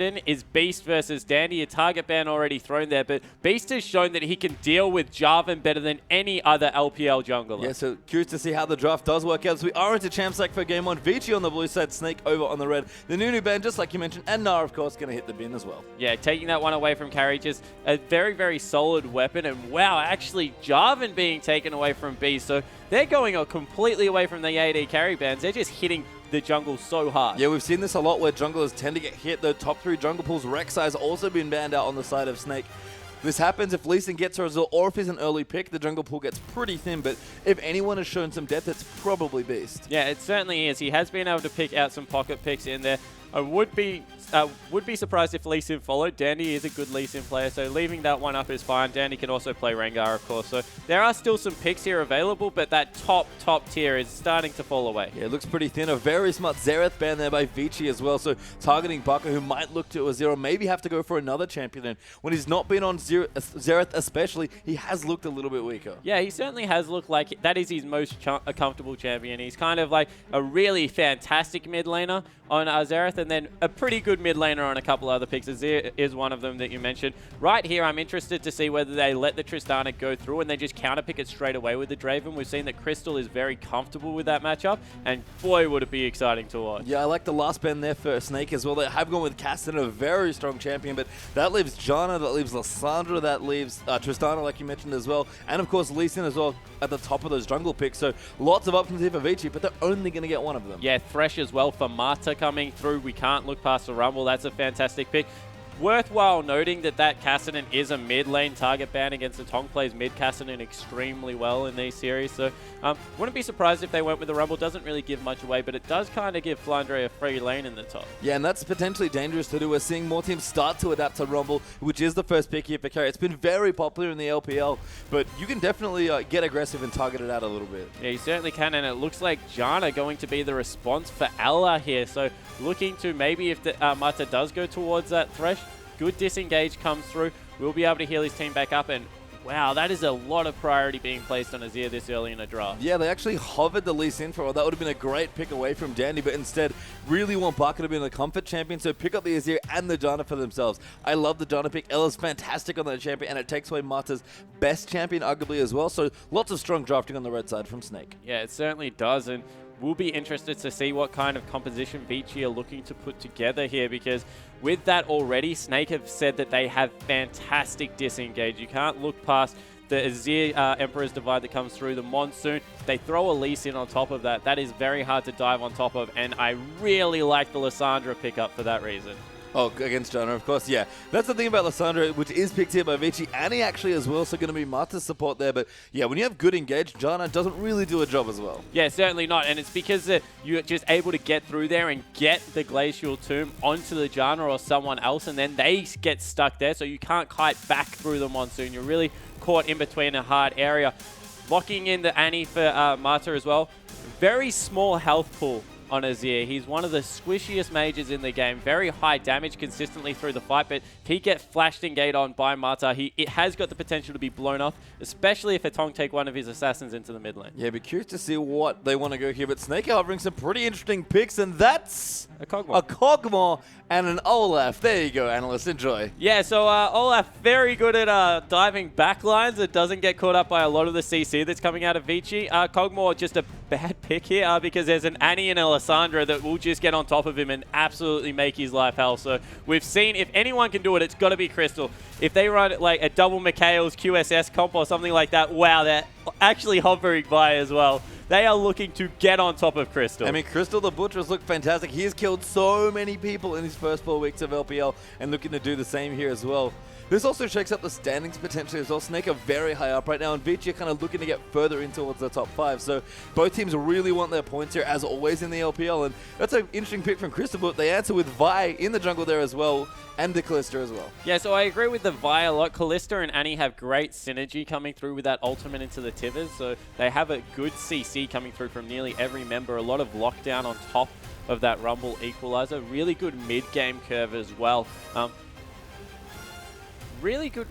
in is Beast versus Dandy. A target ban already thrown there, but Beast has shown that he can deal with Jarvan better than any other LPL jungler. Yeah, so curious to see how the draft does work out. As we are into Champ Stack for game 1. Vici on the blue side, Snake over on the red. The Nunu ban, just like you mentioned, and Nara, of course, going to hit the bin as well. Yeah, taking that one away from Carry, just a very, very solid weapon. And wow, actually, Jarvan being taken away from Beast. So they're going completely away from the AD carry bans. They're just hitting the jungle so hard. Yeah, we've seen this a lot where junglers tend to get hit. The top 3 jungle pools, Rek'Sai's also been banned out on the side of Snake. This happens if Lee Sin gets her as well, or if he's an early pick, the jungle pool gets pretty thin, but if anyone has shown some depth, it's probably Beast. Yeah, it certainly is. He has been able to pick out some pocket picks in there. I would be surprised if Lee Sin followed. Dandy is a good Lee Sin player, so leaving that one up is fine. Dandy can also play Rengar, of course. So there are still some picks here available, but that top tier is starting to fall away. Yeah, it looks pretty thin. A very smart Xerath ban there by Vici as well. So targeting Baka, who might look to a 0, maybe have to go for another champion. And when he's not been on Xerath especially, he has looked a little bit weaker. Yeah, he certainly has looked like that is his most comfortable champion. He's kind of like a really fantastic mid laner on Xerath, and then a pretty good mid laner on a couple other picks. Azir is one of them that you mentioned. Right here, I'm interested to see whether they let the Tristana go through and they just counterpick it straight away with the Draven. We've seen that Crystal is very comfortable with that matchup, and boy, would it be exciting to watch. Yeah, I like the last ban there for Snake as well. They have gone with Castan, a very strong champion, but that leaves Janna, that leaves Lissandra, that leaves Tristana, like you mentioned as well, and of course Lee Sin as well at the top of those jungle picks. So lots of options here for Vici, but they're only going to get one of them. Yeah, Thresh as well for Mata coming through. We can't look past the Rumble. That's a fantastic pick. Worthwhile noting that Kassadin is a mid lane target ban against the Tong plays mid Kassadin extremely well in these series. So wouldn't be surprised if they went with the Rumble. Doesn't really give much away, but it does kind of give Flandre a free lane in the top. Yeah, and that's potentially dangerous to do. We're seeing more teams start to adapt to Rumble, which is the first pick here for carry. It's been very popular in the LPL, but you can definitely get aggressive and target it out a little bit. Yeah, you certainly can, and it looks like Janna going to be the response for Ella here. So looking to maybe if the Mata does go towards that Thresh, good disengage comes through. We'll be able to heal his team back up, and wow, that is a lot of priority being placed on Azir this early in a draft. Yeah, they actually hovered the Lee Sin for a while. That would have been a great pick away from Dandy, but instead really want Baka to be the comfort champion, so pick up the Azir and the Janna for themselves. I love the Janna pick. Ella's fantastic on that champion, and it takes away Mata's best champion arguably as well, so lots of strong drafting on the red side from Snake. Yeah, it certainly does, and we'll be interested to see what kind of composition Vici are looking to put together here, because with that already, Snake have said that they have fantastic disengage. You can't look past the Azir Emperor's Divide that comes through, the Monsoon. They throw a Lee Sin on top of that. That is very hard to dive on top of, and I really like the Lissandra pickup for that reason. Oh, against Janna, of course, yeah. That's the thing about Lissandra, which is picked here by Vici. Annie actually as well, so going to be Mata's support there. But yeah, when you have good engage, Janna doesn't really do a job as well. Yeah, certainly not. And it's because you're just able to get through there and get the Glacial Tomb onto the Janna or someone else, and then they get stuck there, so you can't kite back through the Monsoon. You're really caught in between a hard area. Locking in the Annie for Mata as well. Very small health pool on Azir. He's one of the squishiest mages in the game. Very high damage consistently through the fight, but if he gets flashed and gate on by Mata, it has got the potential to be blown off, especially if a Tong take one of his assassins into the mid lane. Yeah, be curious to see what they want to go here, but Snake are hovering some pretty interesting picks, and that's a Kog'Maw. A Kog'Maw and an Olaf. There you go, analyst. Enjoy. Yeah, so Olaf very good at diving backlines. It doesn't get caught up by a lot of the CC that's coming out of Vici. Kog'Maw just a bad pick here because there's an Annie and a Lissandra that will just get on top of him and absolutely make his life hell. So we've seen if anyone can do it, it's got to be Crystal. If they run like a double Mikhail's QSS comp or something like that, wow, they're actually hovering by as well. They are looking to get on top of Crystal. I mean, Crystal the Butcher's looked fantastic. He has killed so many people in his first 4 weeks of LPL and looking to do the same here as well. This also shakes up the standings potentially as well. Snake are very high up right now, and Vici are kind of looking to get further in towards the top 5. So both teams really want their points here, as always in the LPL, and that's an interesting pick from Crystal, but they answer with Vi in the jungle there as well, and the Callista as well. Yeah, so I agree with the Vi a lot. Callista and Annie have great synergy coming through with that ultimate into the Tivers, so they have a good CC coming through from nearly every member. A lot of lockdown on top of that Rumble equalizer. Really good mid-game curve as well. Really good.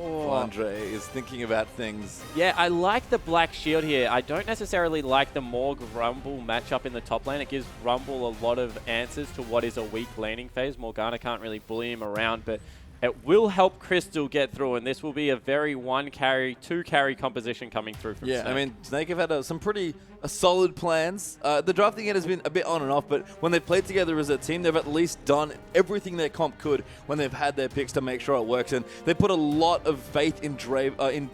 Andre is thinking about things. Yeah, I like the Black Shield here. I don't necessarily like the Morg Rumble matchup in the top lane. It gives Rumble a lot of answers to what is a weak laning phase. Morgana can't really bully him around, but it will help Crystal get through, and this will be a very 1-carry, 2-carry composition coming through from Snake. I mean, Snake have had some pretty solid plans. The drafting end has been a bit on and off, but when they've played together as a team, they've at least done everything their comp could when they've had their picks to make sure it works. And they put a lot of faith in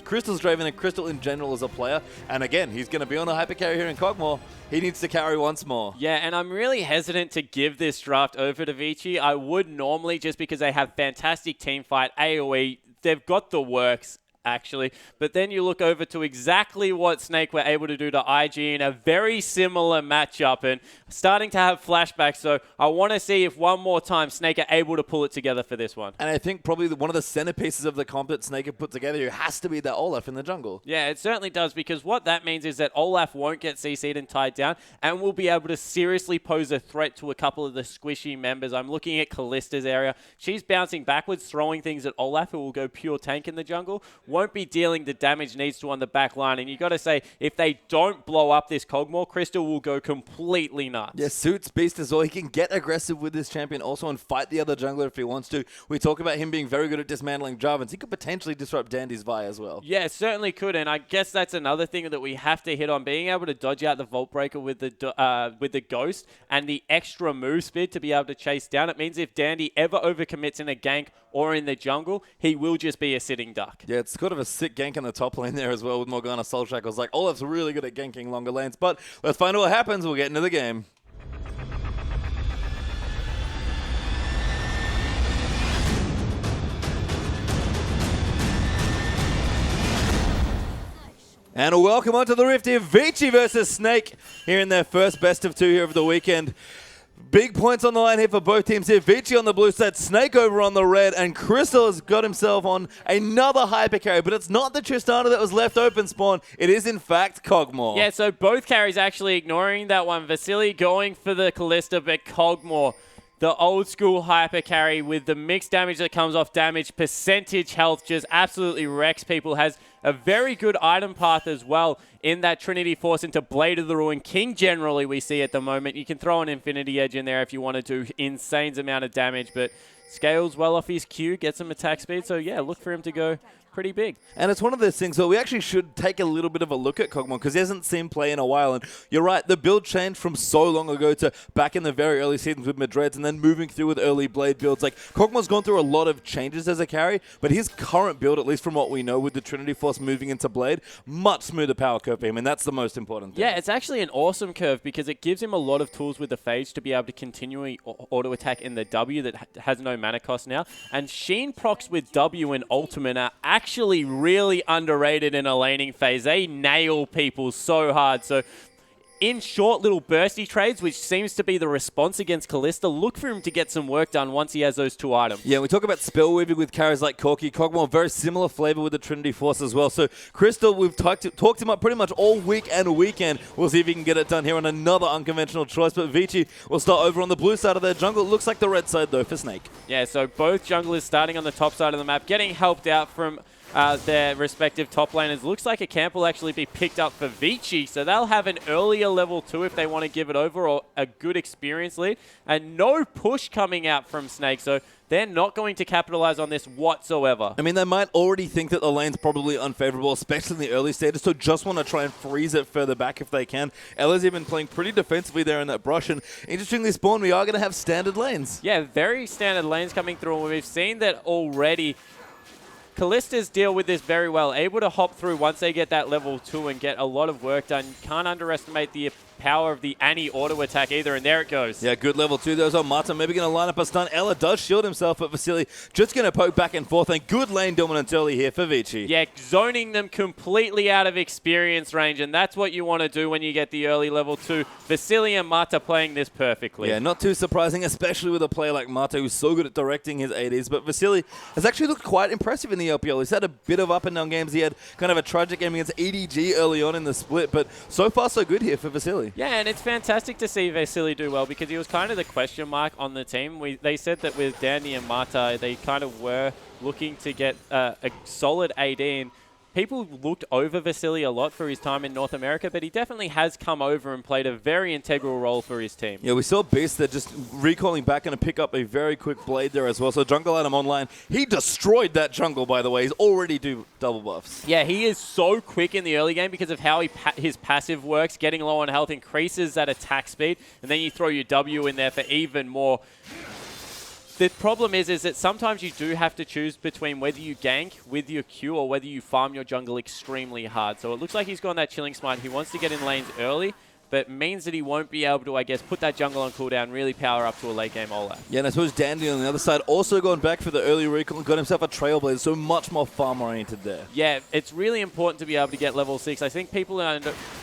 Crystal's Draven and Crystal in general as a player. And again, he's going to be on a hyper carry here in Cogmore. He needs to carry once more. Yeah, and I'm really hesitant to give this draft over to Vici. I would normally, just because they have fantastic team fight, AoE, they've got the works, actually. But then you look over to exactly what Snake were able to do to IG in a very similar matchup, and starting to have flashbacks. So I want to see if one more time Snake are able to pull it together for this one. And I think probably one of the centerpieces of the comp that Snake have put together here has to be that Olaf in the jungle. Yeah, it certainly does, because what that means is that Olaf won't get CC'd and tied down, and will be able to seriously pose a threat to a couple of the squishy members. I'm looking at Callista's area. She's bouncing backwards, throwing things at Olaf, who will go pure tank in the jungle. Won't be dealing the damage needs to on the back line. And you got to say, if they don't blow up this Cogmore, Crystal will go completely nuts. Yeah, Suits Beast as well. He can get aggressive with this champion also and fight the other jungler if he wants to. We talk about him being very good at dismantling Jarvans. He could potentially disrupt Dandy's Vi as well. Yeah, certainly could. And I guess that's another thing that we have to hit on, being able to dodge out the Vault Breaker with the Ghost and the extra move speed to be able to chase down. It means if Dandy ever overcommits in a gank or in the jungle, he will just be a sitting duck. Yeah, it's kind of a sick gank in the top lane there as well with Morgana Soul Shackles. Like, Olaf's really good at ganking longer lanes, but let's find out what happens. We'll get into the game. And welcome onto the Rift here, Vici versus Snake here in their first best of 2 here of the weekend. Big points on the line here for both teams here. Vici on the blue side, Snake over on the red, and Crystal has got himself on another hyper carry, but it's not the Tristana that was left open spawn. It is, in fact, Cogmore. Yeah, so both carries actually ignoring that one. Vasily going for the Callista, but Cogmore, the old school hyper carry with the mixed damage that comes off damage, percentage health, just absolutely wrecks people. Has a very good item path as well in that Trinity Force into Blade of the Ruin. King generally we see at the moment. You can throw an Infinity Edge in there if you want to do insane amount of damage, but scales well off his Q, gets some attack speed. So yeah, look for him to go pretty big. And it's one of those things where we actually should take a little bit of a look at Cogmore because he hasn't seen play in a while. And you're right, the build changed from so long ago to back in the very early seasons with Madreds and then moving through with early Blade builds. Like, Cogmore's gone through a lot of changes as a carry, but his current build, at least from what we know with the Trinity Force moving into Blade, much smoother power curve for him, and that's the most important thing. Yeah, it's actually an awesome curve because it gives him a lot of tools with the Phage to be able to continually auto-attack in the W that has no mana cost now. And Sheen procs with W and Ultimate are actually really underrated in a laning phase. They nail people so hard. So in short little bursty trades, which seems to be the response against Callista, look for him to get some work done once he has those 2 items. Yeah, we talk about spell weaving with carries like Corki. Cogmore, very similar flavor with the Trinity Force as well. So Crystal, we've talked him up pretty much all week and weekend. We'll see if he can get it done here on another unconventional choice. But Vici will start over on the blue side of their jungle. It looks like the red side, though, for Snake. Yeah, so both junglers starting on the top side of the map, getting helped out from their respective top laners. Looks like a camp will actually be picked up for Vici, so they'll have an earlier level 2 if they want to give it over, or a good experience lead. And no push coming out from Snake, so they're not going to capitalize on this whatsoever. I mean, they might already think that the lane's probably unfavorable, especially in the early stages, so just want to try and freeze it further back if they can. Ella's even playing pretty defensively there in that brush, and interestingly, Spawn, we are going to have standard lanes. Yeah, very standard lanes coming through, and we've seen that already. Callistas deal with this very well, able to hop through once they get that level 2 and get a lot of work done. Can't underestimate the power of the Annie auto attack either, and there it goes. Yeah, good level 2 there as well. Martin maybe going to line up a stun. Ella does shield himself, but Vasily just going to poke back and forth, and good lane dominance early here for Vici. Yeah, zoning them completely out of experience range, and that's what you want to do when you get the early level 2. Vasily and Mata playing this perfectly. Yeah, not too surprising, especially with a player like Mata who's so good at directing his ADs, but Vasily has actually looked quite impressive in the LPL. He's had a bit of up and down games. He had kind of a tragic game against EDG early on in the split, but so far so good here for Vasily. definitely. Yeah, and it's fantastic to see Vici do well because he was kind of the question mark on the team. They said that with Dandy and Mata, they kind of were looking to get a solid AD in. People looked over Vici a lot for his time in North America, but he definitely has come over and played a very integral role for his team. Yeah, we saw Beast there just recalling back and pick up a very quick blade there as well. So jungle item online. He destroyed that jungle, by the way. He's already do double buffs. Yeah, he is so quick in the early game because of how his passive works. Getting low on health increases that attack speed, and then you throw your W in there for even more. The problem is that sometimes you do have to choose between whether you gank with your Q or whether you farm your jungle extremely hard. So it looks like he's gone that chilling smite. He wants to get in lanes early, but means that he won't be able to, I guess, put that jungle on cooldown, really power up to a late game Olaf. Yeah, and I suppose Dandy on the other side also gone back for the early recall and got himself a Trailblazer, so much more farm-oriented there. Yeah, it's really important to be able to get level 6. I think people are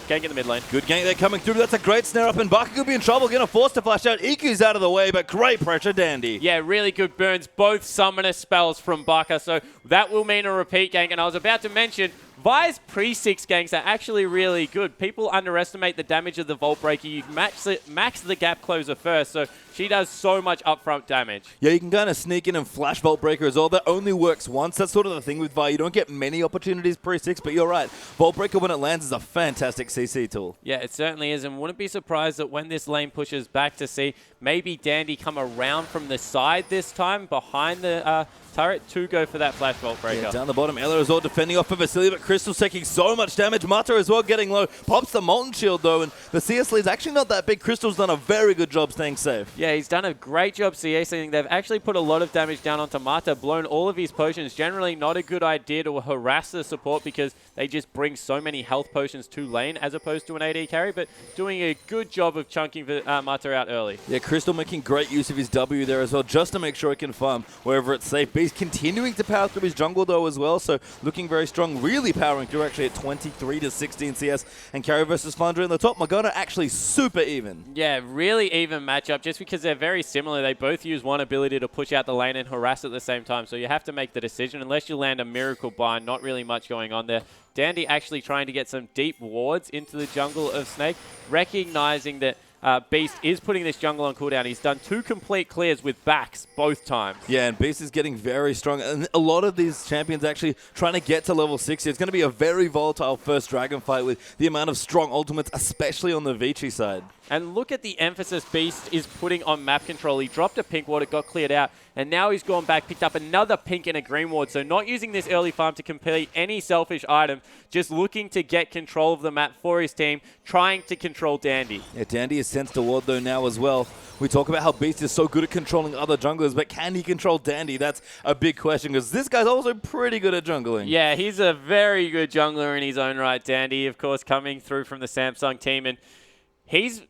ganking in the mid lane. Good gank there coming through. That's a great snare up, and Baka could be in trouble. Going to force to flash out. EQ's out of the way, but great pressure, Dandy. Yeah, really good burns. Both summoner spells from Baka, so that will mean a repeat gank. And I was about to mention, Vi's pre-6 ganks are actually really good. People underestimate the damage of the Vault Breaker. You max the gap closer first, so she does so much upfront damage. Yeah, you can kind of sneak in and flash Vault Breaker as well. That only works once. That's sort of the thing with Vi. You don't get many opportunities pre-6, but you're right. Vault Breaker, when it lands, is a fantastic CC tool. Yeah, it certainly is, and wouldn't be surprised that when this lane pushes back to see maybe Dandy come around from the side this time, behind the turret, to go for that flash Vault Breaker. Yeah, down the bottom, Ella as well defending off of Vici, but Crystal's taking so much damage. Mata as well getting low. Pops the Molten Shield though, and the CS lead's actually not that big. Crystal's done a very good job staying safe. Yeah, he's done a great job CSing. They've actually put a lot of damage down onto Mata, blown all of his potions. Generally not a good idea to harass the support because they just bring so many health potions to lane as opposed to an AD carry, but doing a good job of chunking Mata out early. Yeah, Crystal making great use of his W there as well, just to make sure he can farm wherever it's safe. But he's continuing to power through his jungle though as well, so looking very strong, really powering through actually at 23 to 16 CS, and carry versus Flandre in the top. Magona actually super even. Yeah, really even matchup just because they're very similar. They both use one ability to push out the lane and harass at the same time, so you have to make the decision. Unless you land a miracle bind, not really much going on there. Dandy actually trying to get some deep wards into the jungle of Snake, recognizing that Beast is putting this jungle on cooldown. He's done 2 complete clears with backs both times. Yeah, and Beast is getting very strong. And a lot of these champions actually trying to get to level 60. It's going to be a very volatile first dragon fight with the amount of strong ultimates, especially on the Vici side. And look at the emphasis Beast is putting on map control. He dropped a pink ward, it got cleared out, and now he's gone back, picked up another pink and a green ward. So not using this early farm to complete any selfish item, just looking to get control of the map for his team, trying to control Dandy. Yeah, Dandy has sensed a ward though now as well. We talk about how Beast is so good at controlling other junglers, but can he control Dandy? That's a big question because this guy's also pretty good at jungling. Yeah, he's a very good jungler in his own right. Dandy, of course, coming through from the Samsung team, and he's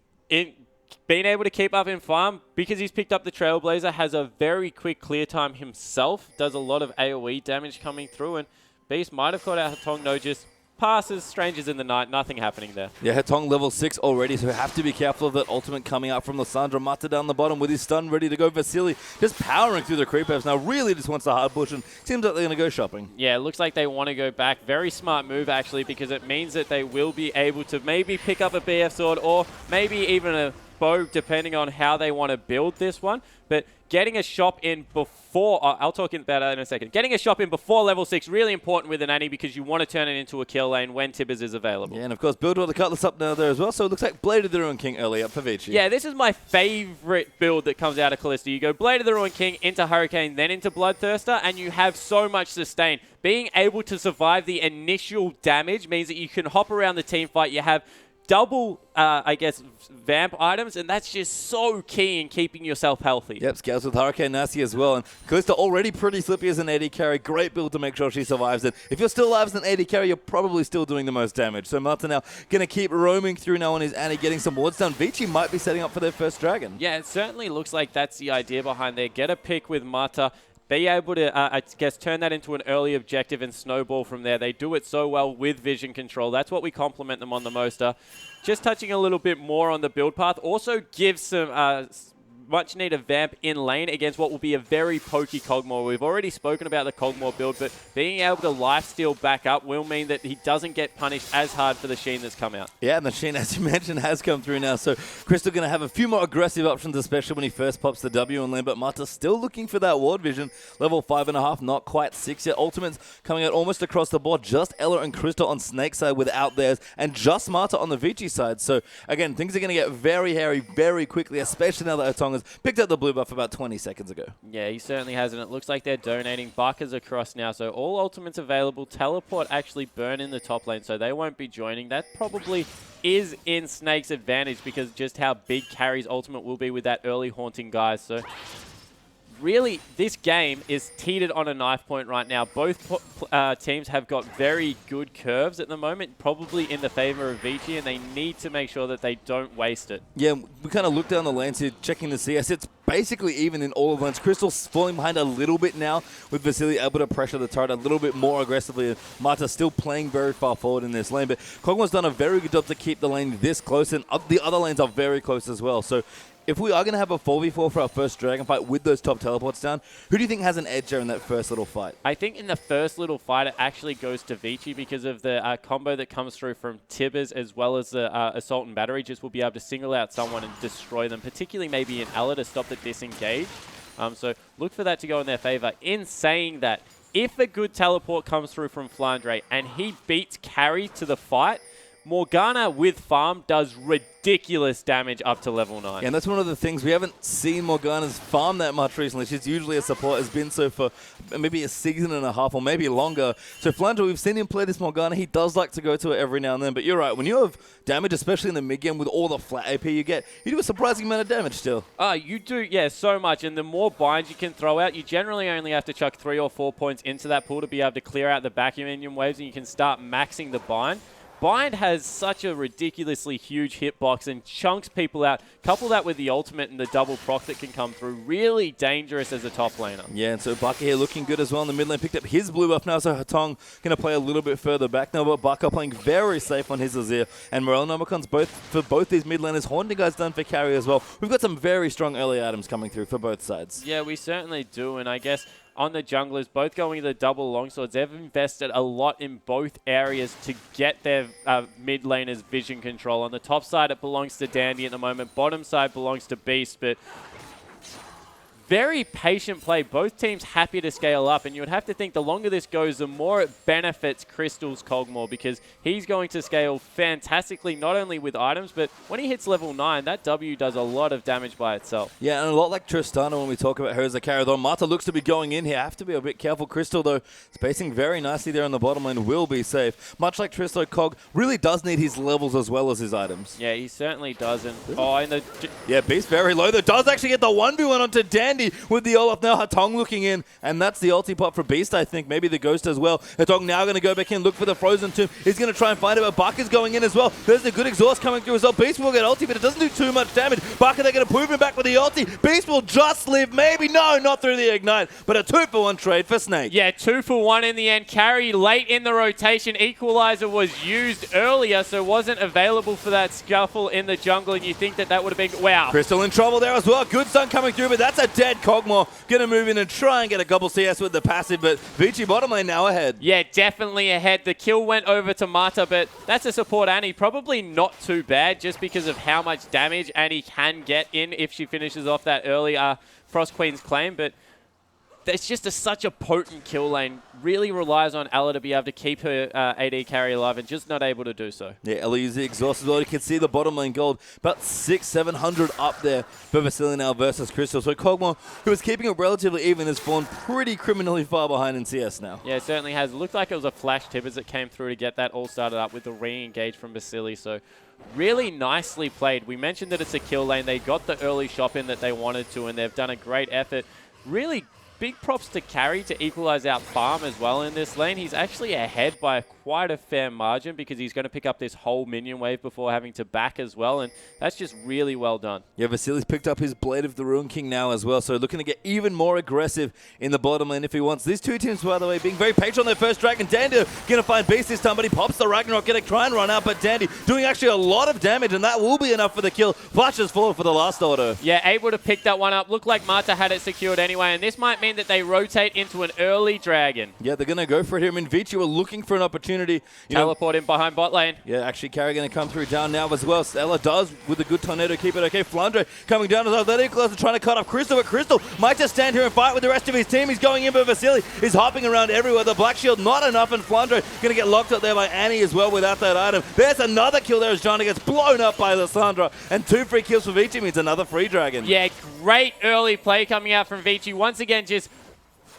being able to keep up in farm because he's picked up the Trailblazer, has a very quick clear time himself, does a lot of AoE damage coming through, and Beast might have caught out Hatong, no, just passes, strangers in the night, nothing happening there. Yeah, Hatong level 6 already, so we have to be careful of that ultimate coming out from Lissandra. Mata down the bottom with his stun ready to go. Vici just powering through the creep waves now, really just wants the hard push, and seems like they're going to go shopping. Yeah, it looks like they want to go back. Very smart move, actually, because it means that they will be able to maybe pick up a BF sword or maybe even a bow, depending on how they want to build this one. But getting a shop in before, I'll talk about that in a second. Getting a shop in before level 6, really important with an Annie because you want to turn it into a kill lane when Tibbers is available. Yeah, and of course, build all the Cutlass up now there as well, so it looks like Blade of the Ruin King early up for Vici. Yeah, this is my favorite build that comes out of Kalista. You go Blade of the Ruin King into Hurricane, then into Bloodthirster, and you have so much sustain. Being able to survive the initial damage means that you can hop around the team fight. You have double, I guess, vamp items, and that's just so key in keeping yourself healthy. Yep, scales with Hurricane Nasty as well, and Kalista already pretty slippy as an AD carry. Great build to make sure she survives it. If you're still alive as an AD carry, you're probably still doing the most damage. So Mata now going to keep roaming through now on his Annie, getting some wards down. Vici might be setting up for their first dragon. Yeah, it certainly looks like that's the idea behind there. Get a pick with Mata. Be able to, I guess, turn that into an early objective and snowball from there. They do it so well with vision control. That's what we compliment them on the most. Just touching a little bit more on the build path also gives some much needed vamp in lane against what will be a very pokey Kog'Maw. We've already spoken about the Kog'Maw build, but being able to lifesteal back up will mean that he doesn't get punished as hard for the Sheen that's come out. Yeah, and the Sheen, as you mentioned, has come through now. So Crystal going to have a few more aggressive options, especially when he first pops the W in lane. But Mata still looking for that ward vision. Level 5.5, not quite 6 yet. Ultimates coming out almost across the board. Just Ella and Crystal on Snake's side without theirs, and just Mata on the Vici side. So again, things are going to get very hairy very quickly, especially now that Atong has picked up the blue buff about 20 seconds ago. Yeah, he certainly has, and it looks like they're donating. Barker's across now, so all ultimates available. Teleport actually burn in the top lane, so they won't be joining. That probably is in Snake's advantage because just how big Carry's ultimate will be with that early haunting guys. So really, this game is teetered on a knife point right now. Both teams have got very good curves at the moment, probably in the favor of Vici, and they need to make sure that they don't waste it. Yeah, we kind of look down the lanes here, checking the CS. It's basically even in all of lanes. Crystal's falling behind a little bit now, with Vasily able to pressure the turret a little bit more aggressively. Mata still playing very far forward in this lane, but Kog'Maw's done a very good job to keep the lane this close, and the other lanes are very close as well. So if we are going to have a 4v4 for our first Dragon fight with those top teleports down, who do you think has an edge there in that first little fight? I think in the first little fight, it actually goes to Vici because of the combo that comes through from Tibbers as well as the Assault and Battery. Just will be able to single out someone and destroy them, particularly maybe in Ella to stop the disengage. So look for that to go in their favor. In saying that, if a good teleport comes through from Flandre and he beats Carry to the fight, Morgana with farm does ridiculous damage up to level 9. Yeah, and that's one of the things. We haven't seen Morgana's farm that much recently. She's usually a support, has been so for maybe a season and a half or maybe longer. So Flandre, we've seen him play this Morgana. He does like to go to it every now and then. But you're right, when you have damage, especially in the mid game with all the flat AP you get, you do a surprising amount of damage still. You do, yeah, so much. And the more binds you can throw out, you generally only have to chuck 3 or 4 points into that pool to be able to clear out the back minion waves, and you can start maxing the bind. Bind has such a ridiculously huge hitbox and chunks people out. Couple that with the ultimate and the double proc that can come through. Really dangerous as a top laner. Yeah, and so Baka here looking good as well in the mid lane. Picked up his blue buff now, so Hatong going to play a little bit further back now. But Baka playing very safe on his Azir. And Morel Nomicons, for both these mid laners. Haunting guy's done for Carry as well. We've got some very strong early items coming through for both sides. Yeah, we certainly do. And I guess on the junglers, both going the double longswords, they've invested a lot in both areas to get their mid laners vision control. On the top side, it belongs to Dandy at the moment. Bottom side belongs to Beast, but very patient play. Both teams happy to scale up, and you would have to think the longer this goes, the more it benefits Crystal's Kog'Maw, because he's going to scale fantastically, not only with items, but when he hits level 9, that W does a lot of damage by itself. Yeah, and a lot like Tristana when we talk about her as a carry, though. Mata looks to be going in here. Have to be a bit careful. Crystal, though, spacing very nicely there in the bottom lane, will be safe. Much like Tristo, Kog really does need his levels as well as his items. Yeah, he certainly does. And yeah, Beast very low, though. Does actually get the 1v1 onto Dandy with the Olaf now. Hatong looking in, and that's the ulti pop for Beast, I think. Maybe the Ghost as well. Hatong now going to go back in, look for the Frozen Tomb. He's going to try and find it, but Baka's going in as well. There's a good exhaust coming through as well. Beast will get ulti, but it doesn't do too much damage. Baka, they're going to move him back with the ulti. Beast will just live, maybe. No, not through the Ignite, but a 2-for-1 trade for Snake. Yeah, 2-for-1 in the end. Carry late in the rotation. Equalizer was used earlier, so wasn't available for that scuffle in the jungle, and you think that that would have been... Wow. Crystal in trouble there as well. Good stun coming through, but that's a dead Kog'Maw. Going to move in and try and get a gobble CS with the passive, but Vici bottom lane now ahead. Yeah, definitely ahead. The kill went over to Mata, but that's a support Annie. Probably not too bad just because of how much damage Annie can get in if she finishes off that early Frost Queen's claim, but it's just such a potent kill lane. Really relies on Ella to be able to keep her AD carry alive and just not able to do so. Yeah, Ella uses the exhaust as well. You can see the bottom lane gold. About 600-700 up there for Vasily now versus Crystal. So Kog'Maw, who was keeping it relatively even, has fallen pretty criminally far behind in CS now. Yeah, it certainly has. It looked like it was a flash Tibbers that came through to get that all started up with the re-engage from Vasily. So really nicely played. We mentioned that it's a kill lane. They got the early shop in that they wanted to, and they've done a great effort. Really big props to Carry to equalize out farm as well in this lane. He's actually ahead by quite a fair margin because he's going to pick up this whole minion wave before having to back as well, and that's just really well done. Yeah, Vasili's picked up his Blade of the Ruin King now as well, so looking to get even more aggressive in the bottom lane if he wants. These two teams, by the way, being very patient on their first Dragon. Dandy going to find Beast this time, but he pops the Ragnarok, going to try and run out, but Dandy doing actually a lot of damage, and that will be enough for the kill. Flashes forward for the last auto. Yeah, able to pick that one up. Looked like Marta had it secured anyway, and this might mean that they rotate into an early Dragon. Yeah, they're going to go for it here. I mean, Vici were looking for an opportunity. Teleport in behind bot lane. Yeah, actually, Carry going to come through down now as well. Stella does with a good tornado keep it okay. Flandre coming down as well. That equalizer trying to cut off Crystal, but Crystal might just stand here and fight with the rest of his team. He's going in, but Vasili is hopping around everywhere. The Black Shield not enough, and Flandre going to get locked up there by Annie as well without that item. There's another kill there as Johnny gets blown up by Lissandra, and 2 free kills for Vici means another free Dragon. Yeah, great early play coming out from Vici. Once again, just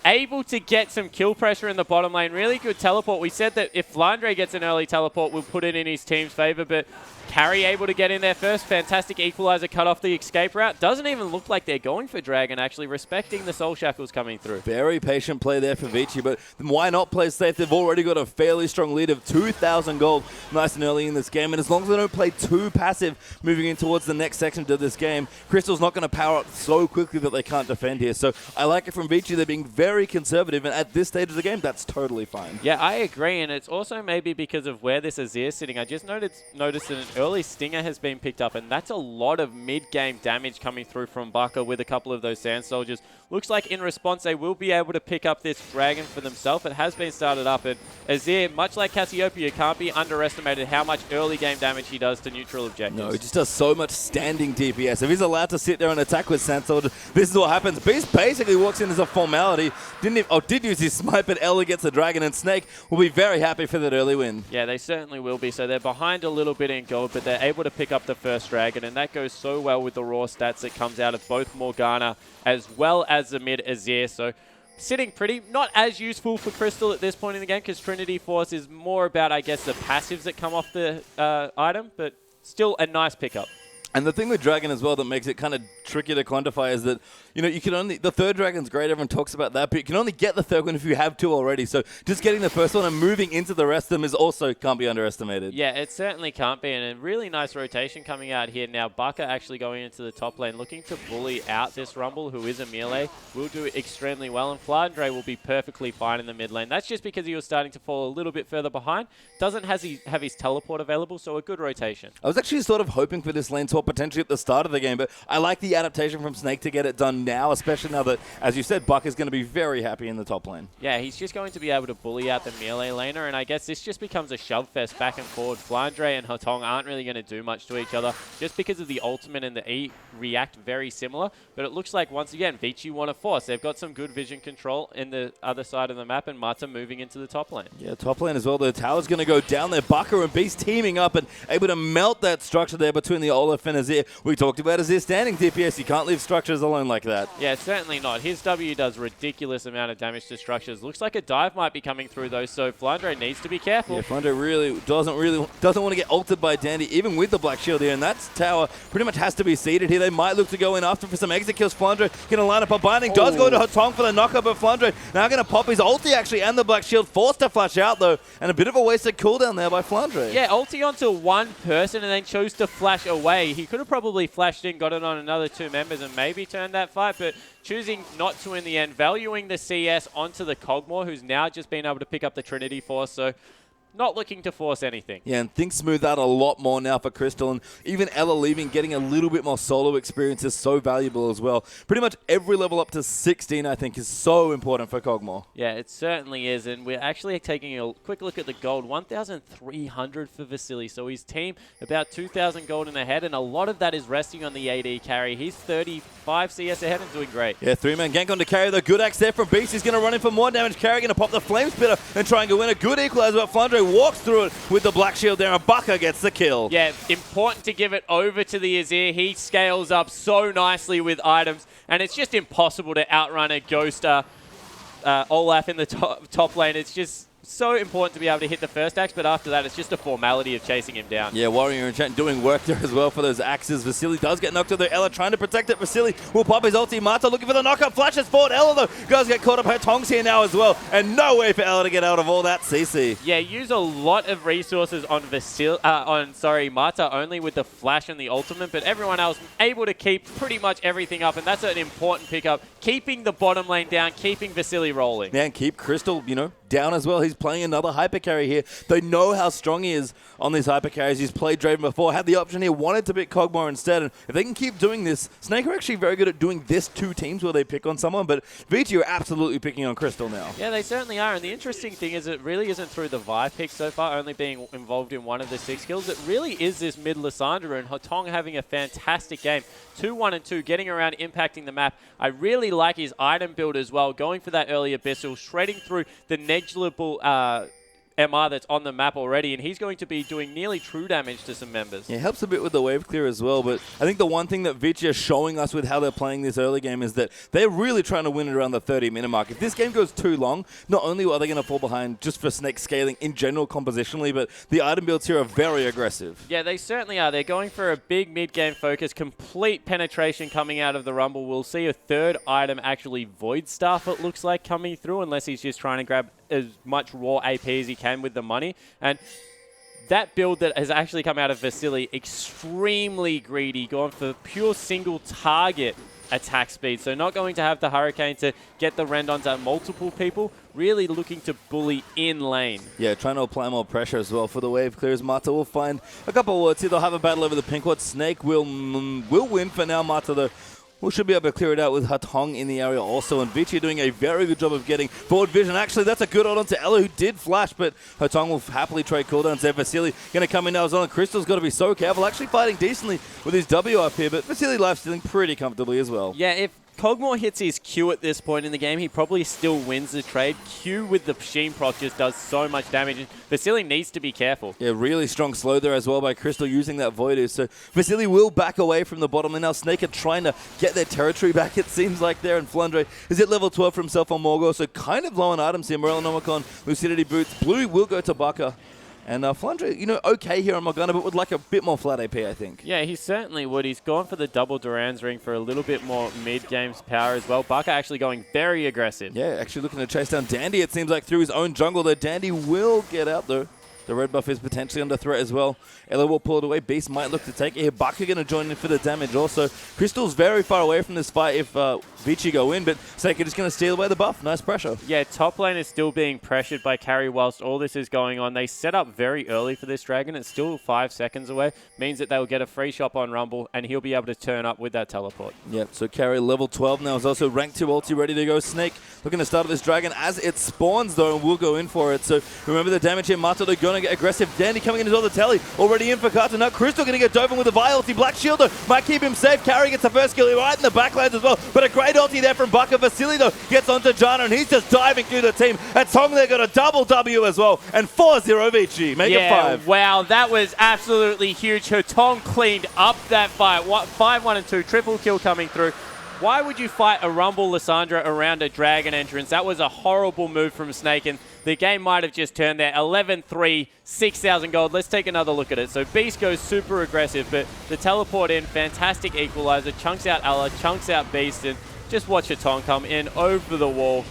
able to get some kill pressure in the bottom lane. Really good teleport. We said that if Flandre gets an early teleport, we'll put it in his team's favor, but Carry able to get in there first. Fantastic equalizer, cut off the escape route. Doesn't even look like they're going for Dragon, actually, respecting the Soul Shackles coming through. Very patient play there for Vici, but why not play safe? They've already got a fairly strong lead of 2,000 gold nice and early in this game, and as long as they don't play too passive moving in towards the next section of this game, Crystal's not going to power up so quickly that they can't defend here. So I like it from Vici. They're being very conservative, and at this stage of the game, that's totally fine. Yeah, I agree, and it's also maybe because of where this Azir is sitting. I just noticed that an early Stinger has been picked up, and that's a lot of mid-game damage coming through from Baka with a couple of those Sand Soldiers. Looks like in response they will be able to pick up this Dragon for themselves. It has been started up, and Azir, much like Cassiopeia, can't be underestimated how much early game damage he does to neutral objectives. No, he just does so much standing DPS. If he's allowed to sit there and attack with Sand Soldiers, this is what happens. Beast basically walks in as a formality. Did use his smite, but Ella gets the Dragon, and Snake will be very happy for that early win. Yeah, they certainly will be. So they're behind a little bit in gold, but they're able to pick up the first Dragon, and that goes so well with the raw stats that comes out of both Morgana as well as the mid Azir. So sitting pretty, not as useful for Crystal at this point in the game because Trinity Force is more about, I guess, the passives that come off the item, but still a nice pickup. And the thing with Dragon as well that makes it kind of tricky to quantify is that, you can only, the third Dragon's great, everyone talks about that, but you can only get the third one if you have 2 already. So just getting the first one and moving into the rest of them is also can't be underestimated. Yeah, it certainly can't be, and a really nice rotation coming out here now. Baka actually going into the top lane, looking to bully out this Rumble, who is a melee, will do extremely well, and Flandre will be perfectly fine in the mid lane. That's just because he was starting to fall a little bit further behind. Doesn't have his teleport available, so a good rotation. I was actually sort of hoping for this lane swap potentially at the start of the game, but I like the adaptation from Snake to get it done now, especially now that, as you said, Buck is going to be very happy in the top lane. Yeah, he's just going to be able to bully out the melee laner, and I guess this just becomes a shove fest back and forward. Flandre and Hotong aren't really going to do much to each other just because of the ultimate and the E react very similar, but it looks like, once again, Vici want to force. They've got some good vision control in the other side of the map, and Mata moving into the top lane. Yeah, top lane as well. The tower's going to go down there. Baka and Beast teaming up and able to melt that structure there between the Olaf and Azir. We talked about Azir standing DPS. You can't leave structures alone like that. Yeah, certainly not. His W does ridiculous amount of damage to structures. Looks like a dive might be coming through though, so Flandre needs to be careful. Yeah, Flandre really doesn't want to get ulted by Dandy, even with the Black Shield here, and that tower pretty much has to be seeded here. They might look to go in after for some exit kills. Flandre going to line up a binding. Does go to Hotong for the knockup, but Flandre now going to pop his ulti actually, and the Black Shield forced to flash out though, and a bit of a wasted cooldown there by Flandre. Yeah, ulti onto one person and then chose to flash away. He could have probably flashed in, got it on another 2 members and maybe turned that fight, but choosing not to in the end, valuing the CS onto the Cogmore, who's now just been able to pick up the Trinity Force, so not looking to force anything. Yeah, and things smooth out a lot more now for Crystal, and even Ella leaving, getting a little bit more solo experience is so valuable as well. Pretty much every level up to 16, I think, is so important for Cogmore. Yeah, it certainly is, and we're actually taking a quick look at the gold. 1,300 for Vasili, so his team about 2,000 gold in ahead, and a lot of that is resting on the AD carry. He's 35 CS ahead and doing great. Yeah, 3-man gank on to carry the good axe there from Beast. He's going to run in for more damage. Carry going to pop the Flame Spitter and try and go in. A good equalizer, but Flandre walks through it with the Black Shield there, and Baka gets the kill. Yeah, important to give it over to the Azir. He scales up so nicely with items, and it's just impossible to outrun a Ghost Olaf in the top lane. It's just so important to be able to hit the first axe, but after that, it's just a formality of chasing him down. Yeah, Warrior Enchant doing work there as well for those axes. Vasily does get knocked to the Ella, trying to protect it. Vasily will pop his ulti. Mata looking for the knockup. Flashes forward. Ella, though, does get caught up. Her Tong's here now as well. And no way for Ella to get out of all that CC. Yeah, use a lot of resources on Mata only with the flash and the ultimate, but everyone else able to keep pretty much everything up, and that's an important pickup. Keeping the bottom lane down, keeping Vasily rolling. Yeah, and keep Crystal, down as well. He's playing another hyper carry here. They know how strong he is on these hyper carries. He's played Draven before, had the option here, wanted to pick Kog'Maw instead. And if they can keep doing this, Snake are actually very good at doing this to teams where they pick on someone, but Vici are absolutely picking on Crystal now. Yeah, they certainly are. And the interesting thing is it really isn't through the Vi pick so far, only being involved in one of the 6 kills. It really is this mid Lissandra and Hotong having a fantastic game. 2-1 and 2, getting around, impacting the map. I really like his item build as well, going for that early Abyssal, shredding through the negligible MR that's on the map already, and he's going to be doing nearly true damage to some members. Yeah, it helps a bit with the wave clear as well, but I think the one thing that Vici are showing us with how they're playing this early game is that they're really trying to win it around the 30-minute mark. If this game goes too long, not only are they going to fall behind just for Snake scaling in general compositionally, but the item builds here are very aggressive. Yeah, they certainly are. They're going for a big mid-game focus, complete penetration coming out of the Rumble. We'll see a third item, actually Void Staff, it looks like, coming through, unless he's just trying to grab as much raw AP as he can with the money. And that build that has actually come out of Vasily, extremely greedy, going for pure single target attack speed. So not going to have the Hurricane to get the Rendons at multiple people, really looking to bully in lane. Yeah, trying to apply more pressure as well for the wave clears. Mata will find a couple of wards here. They'll have a battle over the pink ward. Snake will win for now. Mata, though, we should be able to clear it out with Hatong in the area also. And Vici doing a very good job of getting forward vision. Actually, that's a good hold on to Ella, who did flash, but Hatong will happily trade cooldowns there. Vasily going to come in now as well. And Crystal's got to be so careful. Actually fighting decently with his W up here, but Vasily lifestealing pretty comfortably as well. Yeah, if Kog'Maw hits his Q at this point in the game, he probably still wins the trade. Q with the Sheen proc just does so much damage. Vasily needs to be careful. Yeah, really strong slow there as well by Crystal using that Voidoo. So Vasily will back away from the bottom. And now Snake are trying to get their territory back, it seems like there. And Flandre is at level 12 for himself on Morgul. So kind of low on items here. Morellonomicon, Lucidity Boots. Blue will go to Baka. And Flandre, okay here on Morgana, but would like a bit more flat AP, I think. Yeah, he certainly would. He's gone for the double Duran's ring for a little bit more mid-game's power as well. Baka actually going very aggressive. Yeah, actually looking to chase down Dandy, it seems like, through his own jungle there. Dandy will get out, though. The red buff is potentially under threat as well. Ella will pull it away. Beast might look to take it here. Baka going to join in for the damage also. Crystal's very far away from this fight if Vici go in, but Snake are just going to steal away the buff. Nice pressure. Yeah, top lane is still being pressured by carry whilst all this is going on. They set up very early for this dragon. It's still 5 seconds away. Means that they'll get a free shop on Rumble, and he'll be able to turn up with that teleport. Yep, so carry level 12 now is also rank 2 ulti ready to go. Snake looking to start this dragon as it spawns, though, and we'll go in for it. So remember the damage here. Mata, they're going to get aggressive. Dandy coming in as well. The telly already in for Carton. Now Crystal going to get dove in with a Vi ulti. Black Shield, though, might keep him safe. Carry gets the first kill right in the backlands as well. But a great ulti there from Baka. Vasily, though, gets onto Jana, and he's just diving through the team. And Tong there got a double W as well. And 4-0 Vici. Make it 5. Wow, that was absolutely huge. Hotong cleaned up that fight. 5-1 and 2. Triple kill coming through. Why would you fight a Rumble Lissandra around a Dragon entrance? That was a horrible move from Snake, and the game might have just turned there. 11-3, 6,000 gold. Let's take another look at it. So Beast goes super aggressive, but the teleport in, fantastic equalizer, chunks out Ella, chunks out Beast, and just watch Hatong come in over the wall.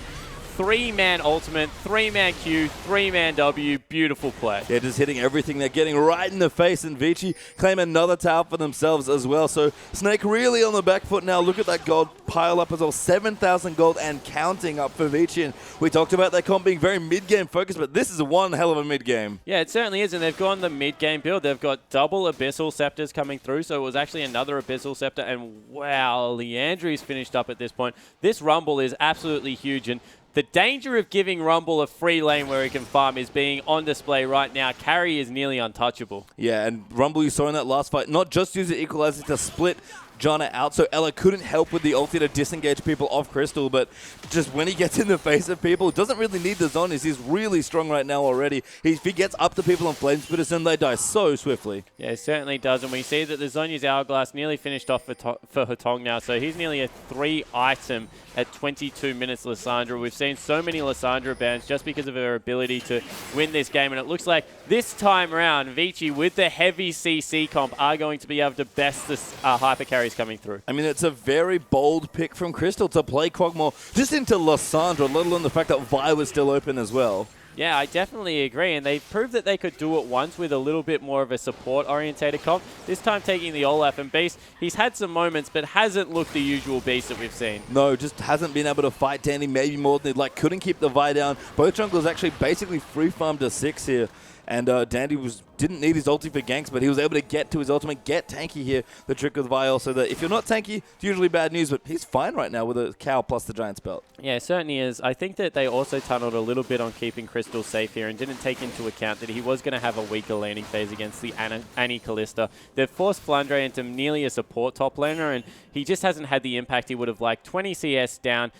3-man ultimate, 3-man Q, 3-man W. Beautiful play. Yeah, just hitting everything. They're getting right in the face, and Vici claim another tower for themselves as well. So Snake really on the back foot now. Look at that gold pile up as well. 7,000 gold and counting up for Vici. And we talked about their comp being very mid-game focused, but this is one hell of a mid-game. Yeah, it certainly is, and they've gone the mid-game build. They've got double Abyssal Scepters coming through, so it was actually another Abyssal Scepter, and wow, Leandry's finished up at this point. This Rumble is absolutely huge, and the danger of giving Rumble a free lane where he can farm is being on display right now. Carry is nearly untouchable. Yeah, and Rumble, you saw in that last fight, not just use the equalizer to split Janna out, so Ella couldn't help with the ulti to disengage people off Crystal, but just when he gets in the face of people, doesn't really need the zonies. He's really strong right now already. If he gets up to people on Flame Spitters, then they die so swiftly. Yeah, it certainly does, and we see that the Zhonya's Hourglass nearly finished off for Hotong now, so he's nearly a 3-item at 22 minutes, Lissandra. We've seen so many Lissandra bans just because of her ability to win this game, and it looks like this time around, Vici with the heavy CC comp are going to be able to best the hyper carries coming through. I mean, it's a very bold pick from Crystal to play Kog'Maw just into Lissandra, let alone the fact that Vi was still open as well. Yeah, I definitely agree, and they proved that they could do it once with a little bit more of a support-orientated comp. This time taking the Olaf and Beast, he's had some moments, but hasn't looked the usual Beast that we've seen. No, just hasn't been able to fight Dandy maybe more than he'd like. Couldn't keep the Vi down. Both junglers actually basically free-farmed a 6 here. And Dandy didn't need his ulti for ganks, but he was able to get to his ultimate, get tanky here. The trick with Vi also that if you're not tanky, it's usually bad news, but he's fine right now with a cow plus the Giant's Belt. Yeah, it certainly is. I think that they also tunneled a little bit on keeping Crystal safe here and didn't take into account that he was going to have a weaker laning phase against the Annie Kalista. They've forced Flandre into nearly a support top laner, and he just hasn't had the impact he would have liked. 20 CS down.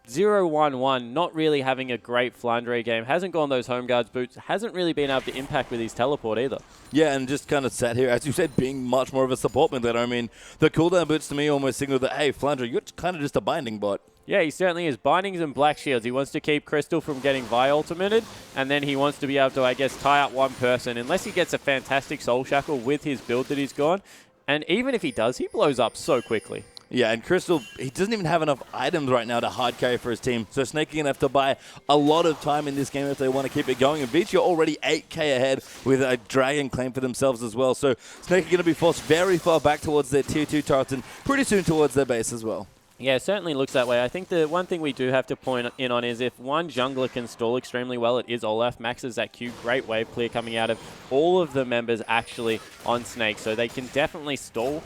0-1-1, not really having a great Flandre game. Hasn't gone those home guards boots. Hasn't really been able to impact with his teleport either. Yeah, and just kind of sat here, as you said, being much more of a support mid laner. I mean, the cooldown boots to me almost signal that, hey, Flandre, you're kind of just a binding bot. Yeah, he certainly is. Bindings and black shields. He wants to keep Crystal from getting Vi ultimated, and then he wants to be able to, I guess, tie up one person, unless he gets a fantastic Soul Shackle with his build that he's gone. And even if he does, he blows up so quickly. Yeah, and Crystal, he doesn't even have enough items right now to hard carry for his team. So Snake are going to have to buy a lot of time in this game if they want to keep it going. And Vici are already 8k ahead with a Dragon claim for themselves as well. So Snake are going to be forced very far back towards their tier 2 turrets and pretty soon towards their base as well. Yeah, it certainly looks that way. I think the one thing we do have to point in on is if one jungler can stall extremely well, it is Olaf. Maxes that Q. Great wave clear coming out of all of the members actually on Snake. So they can definitely stall.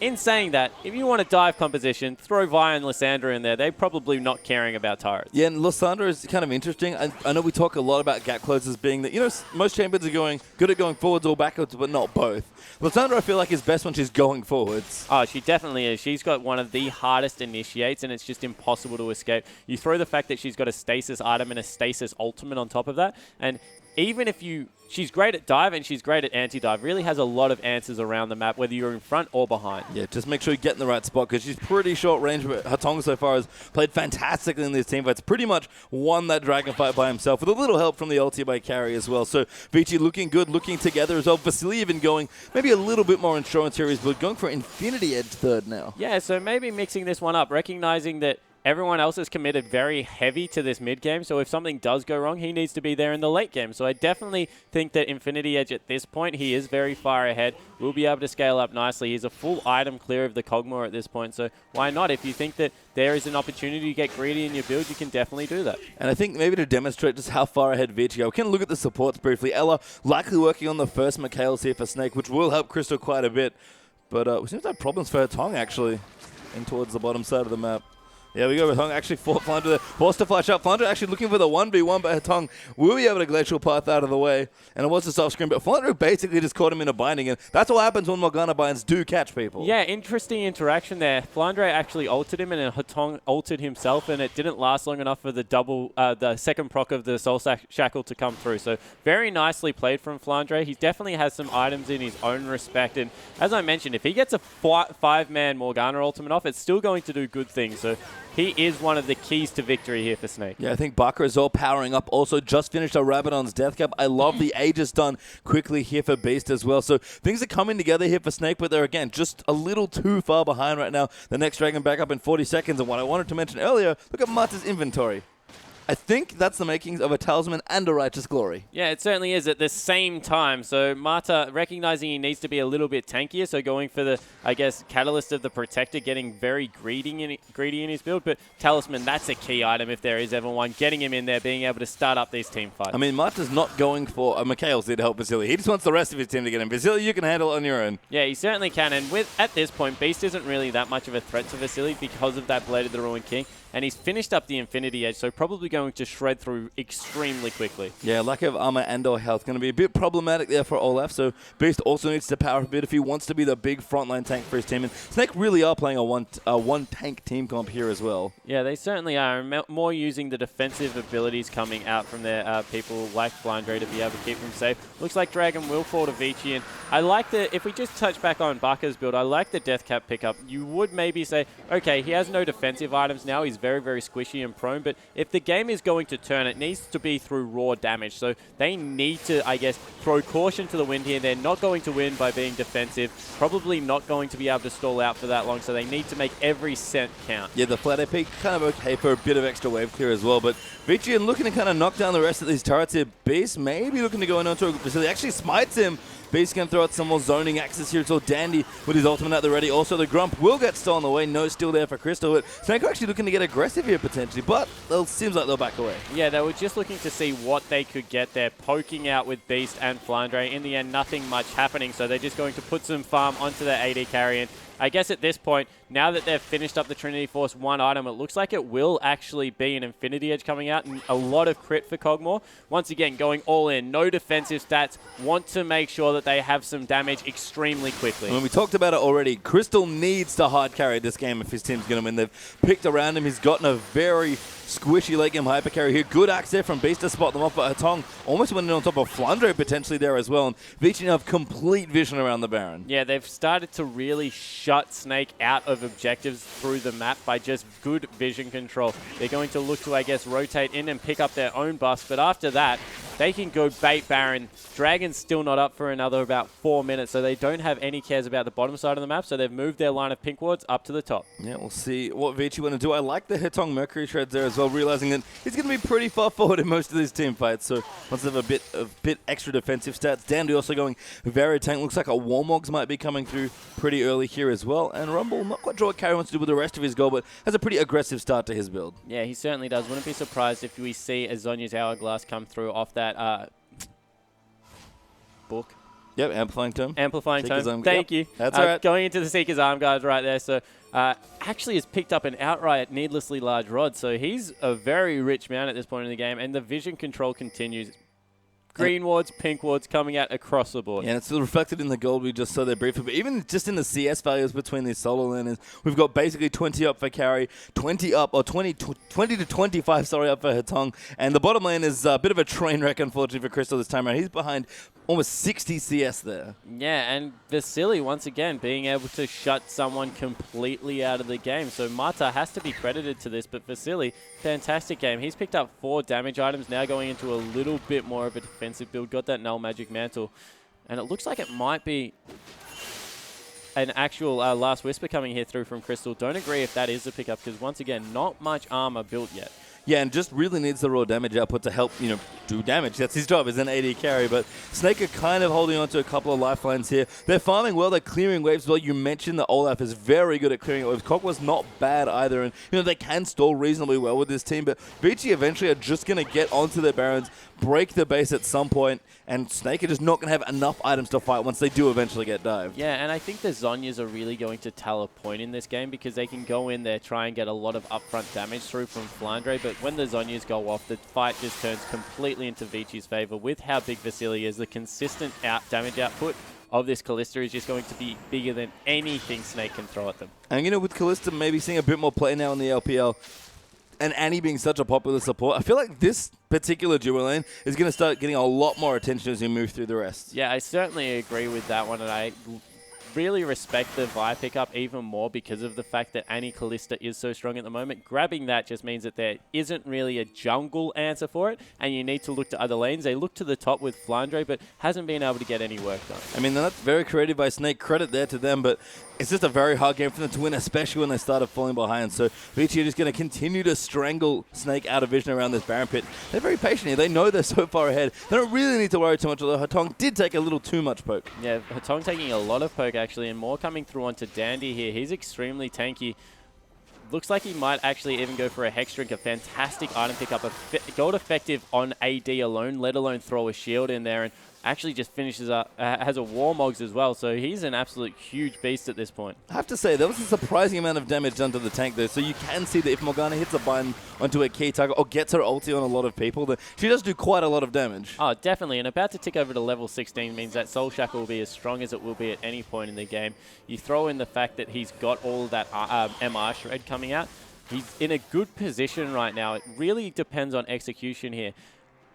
In saying that, if you want a dive composition, throw Vi and Lissandra in there. They're probably not caring about turrets. Yeah, and Lissandra is kind of interesting. I know we talk a lot about gap closers being that, you know, most champions are good at going forwards or backwards, but not both. Lissandra, I feel like, is best when she's going forwards. Oh, she definitely is. She's got one of the hardest initiates, and it's just impossible to escape. You throw the fact that she's got a stasis item and a stasis ultimate on top of that, and even if she's great at dive and she's great at anti-dive, really has a lot of answers around the map, whether you're in front or behind. Yeah, just make sure you get in the right spot because she's pretty short range, but Hotong so far has played fantastically in these team fights. Pretty much won that dragon fight by himself with a little help from the ulti by carry as well. So Vici looking good, looking together as well. Vasily even going maybe a little bit more insurance series, but going for Infinity Edge third now. Yeah, so maybe mixing this one up, recognizing that everyone else is committed very heavy to this mid game, so if something does go wrong, he needs to be there in the late game. So I definitely think that Infinity Edge at this point, he is very far ahead. We'll be able to scale up nicely. He's a full item clear of the Kog'Maw at this point, so why not? If you think that there is an opportunity to get greedy in your build, you can definitely do that. And I think maybe to demonstrate just how far ahead Vici go, we can look at the supports briefly. Ella likely working on the first Mikhails here for Snake, which will help Crystal quite a bit. But we seem to have problems for Hotong actually, in towards the bottom side of the map. Yeah, we go with Hotong actually forced to flash up. Flandre actually looking for the 1v1, but Hotong will be able to glacial path out of the way. And it was just off screen, but Flandre basically just caught him in a binding, and that's what happens when Morgana binds do catch people. Yeah, interesting interaction there. Flandre actually ulted him, and then Hotong ulted himself, and it didn't last long enough for the second proc of the Soul Shackle to come through. So very nicely played from Flandre. He definitely has some items in his own respect, and as I mentioned, if he gets a 5-man Morgana ultimate off, it's still going to do good things. So he is one of the keys to victory here for Snake. Yeah, I think Bakra is all powering up. Also, just finished a Rabadon's Death Cap. I love the Aegis done quickly here for Beast as well. So things are coming together here for Snake, but they're, again, just a little too far behind right now. The next Dragon back up in 40 seconds. And what I wanted to mention earlier, look at Marta's inventory. I think that's the makings of a Talisman and a Righteous Glory. Yeah, it certainly is at the same time. So Marta recognizing he needs to be a little bit tankier, so going for the, I guess, Catalyst of the Protector, getting very greedy in his build. But Talisman, that's a key item if there is ever one. Getting him in there, being able to start up these team fights. I mean, Marta's not going for... Mikhails did help Vasily. He just wants the rest of his team to get him. Vasily, you can handle it on your own. Yeah, he certainly can. And at this point, Beast isn't really that much of a threat to Vasily because of that Blade of the Ruined King. and he's finished up the Infinity Edge, so probably going to shred through extremely quickly. Yeah, lack of armor and or health going to be a bit problematic there for Olaf, so Beast also needs to power a bit if he wants to be the big frontline tank for his team. And Snake really are playing a one tank team comp here as well. Yeah, they certainly are. More using the defensive abilities coming out from their people like Flandre to be able to keep them safe. Looks like Dragon will fall to Vici, and I like the, if we just touch back on Baka's build, I like the Death Cap pickup. You would maybe say, okay, he has no defensive items now, he's very, very squishy and prone, but if the game is going to turn, it needs to be through raw damage. So they need to, I guess, throw caution to the wind here. They're not going to win by being defensive, probably not going to be able to stall out for that long, so they need to make every cent count. Yeah, the flat AP kind of okay for a bit of extra wave clear as well, but Vici looking to kind of knock down the rest of these turrets here. Beast maybe looking to go in onto a facility, actually smites him. Beast can throw out some more zoning axes here. It's all Dandy with his ultimate at the ready. Also, the Grump will get stolen away. No steal there for Crystal. But Snake are actually looking to get aggressive here potentially, but it seems like they'll back away. Yeah, they were just looking to see what they could get there, poking out with Beast and Flandre. In the end, nothing much happening, so they're just going to put some farm onto their AD carry. And I guess at this point, now that they've finished up the Trinity Force one item, it looks like it will actually be an Infinity Edge coming out and a lot of crit for Kog'Maw. Once again, going all in, no defensive stats, want to make sure that they have some damage extremely quickly. When we talked about it already, Crystal needs to hard carry this game if his team's going to win. They've picked around him. He's gotten a very squishy late game hyper carry here. Good axe there from Beast to spot them off, but Hatong almost went in on top of Flandre potentially there as well. And Vici now have complete vision around the Baron. Yeah, they've started to really shut Snake out of objectives through the map by just good vision control. They're going to look to, I guess, rotate in and pick up their own buffs, but after that, they can go bait Baron. Dragon's still not up for another about 4 minutes, so they don't have any cares about the bottom side of the map, so they've moved their line of pink wards up to the top. Yeah, we'll see what Vici want to do. I like the Hitong Mercury shreds there as well, realizing that he's going to be pretty far forward in most of these team fights, so once they have a bit extra defensive stats. Dandy also going very tank. Looks like a Warmogs might be coming through pretty early here as well, and Rumble, not quite sure what Carry wants to do with the rest of his goal, but has a pretty aggressive start to his build. Yeah, he certainly does. Wouldn't be surprised if we see a Zhonya's Hourglass come through off that book. Yep, Amplifying Tome. Amplifying Tome. Thank you. That's all right. Going into the Seeker's Arm Guard right there. So actually has picked up an outright needlessly large rod. So he's a very rich man at this point in the game. And the vision control continues. Green wards, pink wards coming out across the board. Yeah, and it's still reflected in the gold we just saw there briefly. But even just in the CS values between these solo laners, we've got basically 20 up for Carry, 20 up, or 20 to 25, sorry, up for Hatong. And the bottom lane is a bit of a train wreck, unfortunately, for Crystal this time around. He's behind almost 60 CS there. Yeah, and Vasily, once again, being able to shut someone completely out of the game. So Mata has to be credited to this, but Vasily, fantastic game. He's picked up 4 damage items, now going into a little bit more of a defensive build. Got that Null Magic Mantle. And it looks like it might be an actual Last Whisper coming here through from Crystal. Don't agree if that is the pickup, because once again, not much armor built yet. Yeah, and just really needs the raw damage output to help, do damage. That's his job as an AD carry. But Snake are kind of holding on to a couple of lifelines here. They're farming well. They're clearing waves well. You mentioned that Olaf is very good at clearing waves. Kog was not bad either. And, they can stall reasonably well with this team. But Vici eventually are just going to get onto their Barons, break the base at some point, and Snake are just not going to have enough items to fight once they do eventually get dived. Yeah, and I think the Zhonyas are really going to tell a point in this game because they can go in there, try and get a lot of upfront damage through from Flandre, but when the Zhonyas go off, the fight just turns completely into Vici's favor. With how big Vasily is, the consistent damage output of this Kalista is just going to be bigger than anything Snake can throw at them. And with Kalista maybe seeing a bit more play now in the LPL, and Annie being such a popular support, I feel like this particular duo lane is going to start getting a lot more attention as we move through the rest. Yeah, I certainly agree with that one, and I really respect the Vi pickup even more because of the fact that Annie Kalista is so strong at the moment. Grabbing that just means that there isn't really a jungle answer for it, and you need to look to other lanes. They look to the top with Flandre, but hasn't been able to get any work done. I mean, that's very creative by Snake. Credit there to them, but it's just a very hard game for them to win, especially when they started falling behind. So Vici are just going to continue to strangle Snake out of vision around this Baron pit. They're very patient here. They know they're so far ahead. They don't really need to worry too much, although Hatong did take a little too much poke. Yeah, Hatong taking a lot of poke, actually, and more coming through onto Dandy here. He's extremely tanky. Looks like he might actually even go for a Hex Drink, a fantastic item pickup, gold effective on AD alone, let alone throw a shield in there. And actually just finishes up, has a Warmogs as well, so he's an absolute huge beast at this point. I have to say, there was a surprising amount of damage done to the tank there, so you can see that if Morgana hits a button onto a key target or gets her ulti on a lot of people, then she does do quite a lot of damage. Oh, definitely, and about to tick over to level 16 means that Soul Shackle will be as strong as it will be at any point in the game. You throw in the fact that he's got all of that MR shred coming out, he's in a good position right now. It really depends on execution here.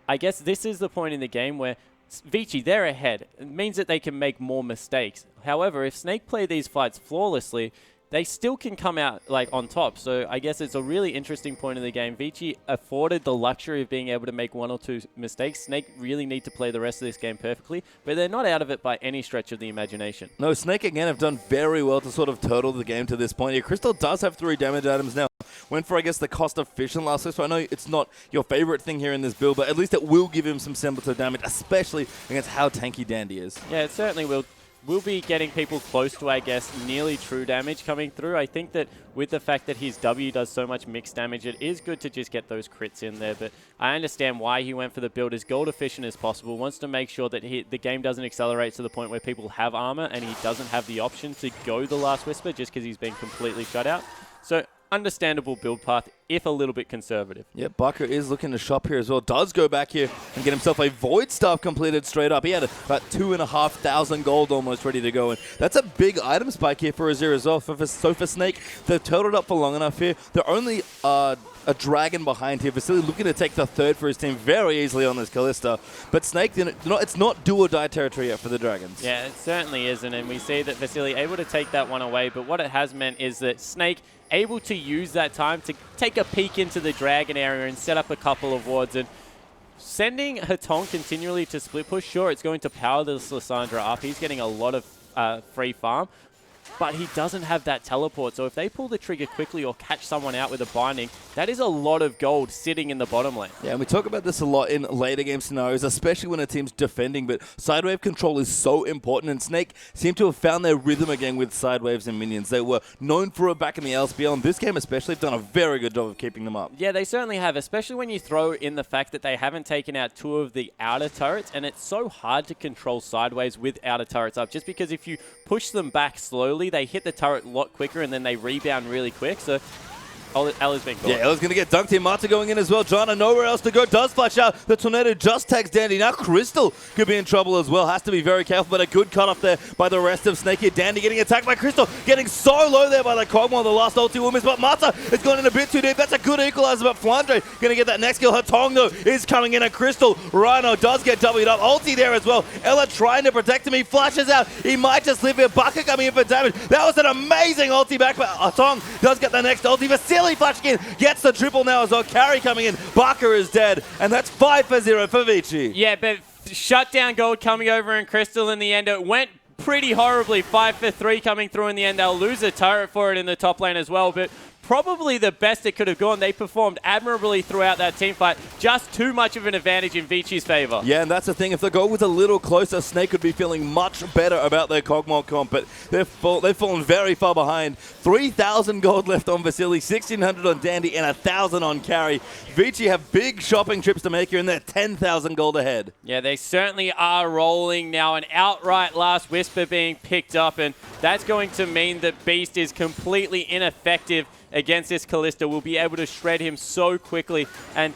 I guess this is the point in the game where Vici, they're ahead. It means that they can make more mistakes. However, if Snake play these fights flawlessly, they still can come out like on top. So I guess it's a really interesting point in the game. Vici afforded the luxury of being able to make 1 or 2 mistakes. Snake really need to play the rest of this game perfectly, but they're not out of it by any stretch of the imagination. No, Snake again have done very well to sort of turtle the game to this point here. Crystal does have 3 damage items now. Went for, I guess, the cost of Fission last week, so I know it's not your favorite thing here in this build, but at least it will give him some semblance of damage, especially against how tanky Dandy is. Yeah, it certainly will. We'll be getting people close to, I guess, nearly true damage coming through. I think that with the fact that his W does so much mixed damage, it is good to just get those crits in there. But I understand why he went for the build as gold efficient as possible. Wants to make sure that the game doesn't accelerate to the point where people have armor and he doesn't have the option to go the Last Whisper just because he's been completely shut out. So understandable build path, if a little bit conservative. Yeah, Bucker is looking to shop here as well. Does go back here and get himself a Void Staff completed straight up. He had about 2,500 gold almost ready to go. And that's a big item spike here for Azir as well. So for Snake, they've turtled up for long enough here. They're only a dragon behind here. Vasily looking to take the 3rd for his team very easily on this Kalista. But Snake, it's not do or die territory yet for the Dragons. Yeah, it certainly isn't. And we see that Vasily able to take that one away. But what it has meant is that Snake able to use that time to take a peek into the Dragon area and set up a couple of wards. And sending Hatong continually to split push, sure, it's going to power this Lissandra up. He's getting a lot of free farm. But he doesn't have that teleport, so if they pull the trigger quickly or catch someone out with a binding, that is a lot of gold sitting in the bottom lane. Yeah, and we talk about this a lot in later game scenarios, especially when a team's defending, but sidewave control is so important, and Snake seem to have found their rhythm again with sidewaves and minions. They were known for it back in the LPL, and this game especially have done a very good job of keeping them up. Yeah, they certainly have, especially when you throw in the fact that they haven't taken out 2 of the outer turrets, and it's so hard to control sidewaves with outer turrets up, just because if you push them back slowly, they hit the turret a lot quicker and then they rebound really quick. So Ella's been caught. Yeah, Ella's going to get dunked here. Mata going in as well. Jana nowhere else to go. Does flash out. The tornado just tags Dandy. Now Crystal could be in trouble as well. Has to be very careful, but a good cut off there by the rest of Snake here. Dandy getting attacked by Crystal. Getting so low there by the Kog'Maw. The last ulti will miss, but Mata is going in a bit too deep. That's a good equalizer, but Flandre going to get that next kill. Hatong, though, is coming in at Crystal. Rhino does get W'd up. Ulti there as well. Ella trying to protect him. He flashes out. He might just live here. Bucker coming in for damage. That was an amazing ulti back, but Hatong does get the next ulti. Vasily flashing in. Gets the triple now as well. Carry coming in. Barker is dead. And that's 5-0 for Vici. Yeah, but shutdown gold coming over in Crystal in the end. It went pretty horribly. 5-3 coming through in the end. They'll lose a turret for it in the top lane as well. But probably the best it could have gone. They performed admirably throughout that team fight. Just too much of an advantage in Vici's favor. Yeah, and that's the thing. If the goal was a little closer, Snake would be feeling much better about their Kog'Maw comp, but they've fallen very far behind. 3,000 gold left on Vasily, 1,600 on Dandy, and 1,000 on Carry. Vici have big shopping trips to make here, and they're 10,000 gold ahead. Yeah, they certainly are rolling now. An outright Last Whisper being picked up, and that's going to mean that Beast is completely ineffective against this Kalista. Will be able to shred him so quickly. And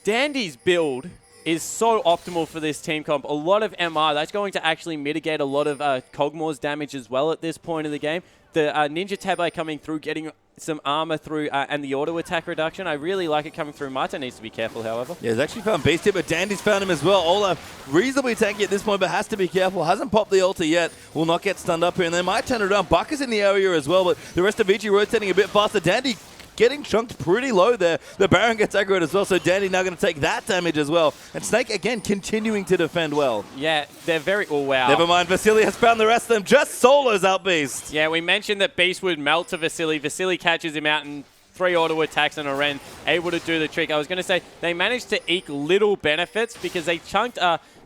Dandy's build is so optimal for this team comp. A lot of MR. That's going to actually mitigate a lot of Kog'Maw's damage as well at this point in the game. The Ninja Tabi coming through, getting some armor through, and the auto attack reduction. I really like it coming through. Mata needs to be careful, however. Yeah, he's actually found Beast here, but Dandy's found him as well. Ola reasonably tanky at this point, but has to be careful. Hasn't popped the ulti yet. Will not get stunned up here, and they might turn it around. Buck is in the area as well, but the rest of Vici rotating a bit faster. Dandy getting chunked pretty low there. The Baron gets aggroed as well, so Dandy now going to take that damage as well. And Snake, again, continuing to defend well. Yeah, they're very... Oh, wow. Never mind, Vasily has found the rest of them. Just solos out Beast. Yeah, we mentioned that Beast would melt to Vasily. Vasily catches him out and 3 auto attacks and a Ren able to do the trick. I was going to say, they managed to eke little benefits because they chunked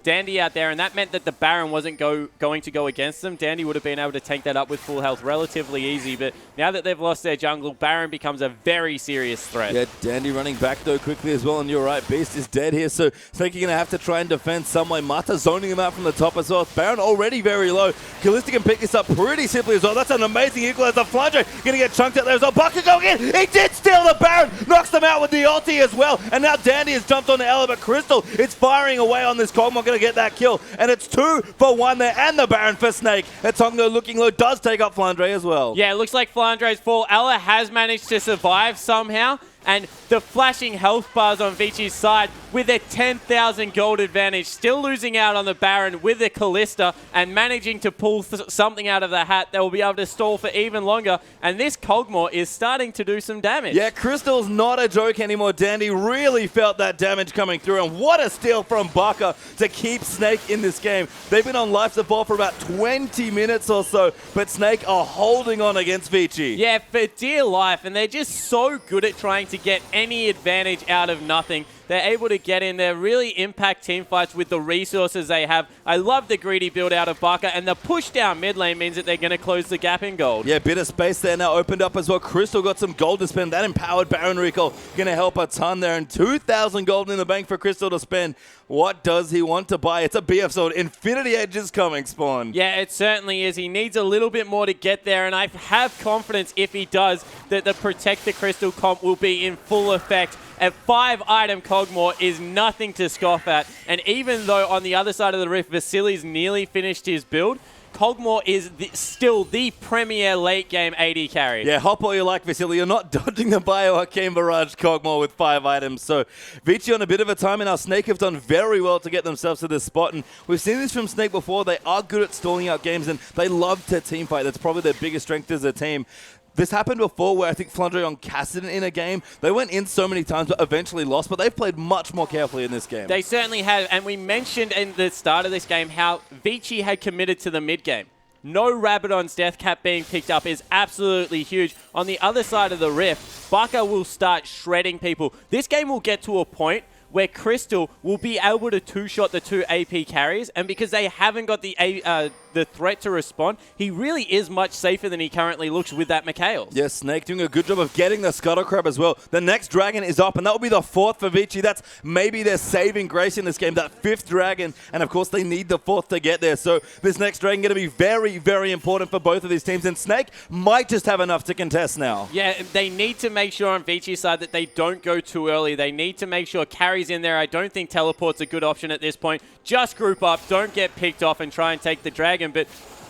Dandy out there, and that meant that the Baron wasn't going to go against them. Dandy would have been able to tank that up with full health relatively easy, but now that they've lost their jungle, Baron becomes a very serious threat. Yeah, Dandy running back though quickly as well, and you're right, Beast is dead here, so Snake are going to have to try and defend some way. Mata zoning him out from the top as well. Baron already very low. Kalista can pick this up pretty simply as well. That's an amazing equalizer. Flandre going to get chunked out there as well. Baka going in. He did steal the Baron. Knocks them out with the ulti as well. And now Dandy has jumped on the Ela, but Crystal is firing away on this Kog'Maw. Going to get that kill. And it's 2 for 1 there. And the Baron for Snake. And Tongdo looking low does take up Flandre as well. Yeah, it looks like Flandre's fall. Ela has managed to survive somehow. And the flashing health bars on Vici's side with a 10,000 gold advantage. Still losing out on the Baron with the Kalista and managing to pull something out of the hat that will be able to stall for even longer. And this Kog'Maw is starting to do some damage. Yeah, Crystal's not a joke anymore. Dandy really felt that damage coming through. And what a steal from Baka to keep Snake in this game. They've been on life support for about 20 minutes or so. But Snake are holding on against Vici. Yeah, for dear life. And they're just so good at trying to get any advantage out of nothing. They're able to get in there, really impact team fights with the resources they have. I love the greedy build out of Baka, and the push down mid lane means that they're going to close the gap in gold. Yeah, bit of space there now opened up as well. Crystal got some gold to spend. That empowered Baron recall going to help a ton there. And 2,000 gold in the bank for Crystal to spend. What does he want to buy? It's a BF sword. Infinity Edge is coming, Spawn. Yeah, it certainly is. He needs a little bit more to get there, and I have confidence if he does that the Protect the Crystal comp will be in full effect. A 5-item Kog'Maw is nothing to scoff at. And even though on the other side of the rift, Vasili's nearly finished his build, Kog'Maw is still the premier late game AD carry. Yeah, hop all you like, Vasily. You're not dodging the Bioarcane Barrage Kog'Maw with 5 items. So Vici on a bit of a time, and our Snake have done very well to get themselves to this spot. And we've seen this from Snake before. They are good at stalling out games, and they love to teamfight. That's probably their biggest strength as a team. This happened before where I think Flandre on Kassadin in a game. They went in so many times but eventually lost, but they've played much more carefully in this game. They certainly have, and we mentioned in the start of this game how Vici had committed to the mid game. No Rabadon's Death Cap being picked up is absolutely huge. On the other side of the rift, Baka will start shredding people. This game will get to a point where Crystal will be able to two-shot the 2 AP carries, and because they haven't got the threat to respond, he really is much safer than he currently looks with that Mikhail. Yes, Snake doing a good job of getting the Scuttle Crab as well. The next dragon is up, and that will be the 4th for Vici. That's maybe their saving grace in this game, that 5th dragon, and of course they need the 4th to get there. So this next dragon going to be very, very important for both of these teams, and Snake might just have enough to contest now. Yeah, they need to make sure on Vici's side that they don't go too early. They need to make sure carries in there. I don't think teleport's a good option at this point. Just group up, don't get picked off and try and take the dragon, but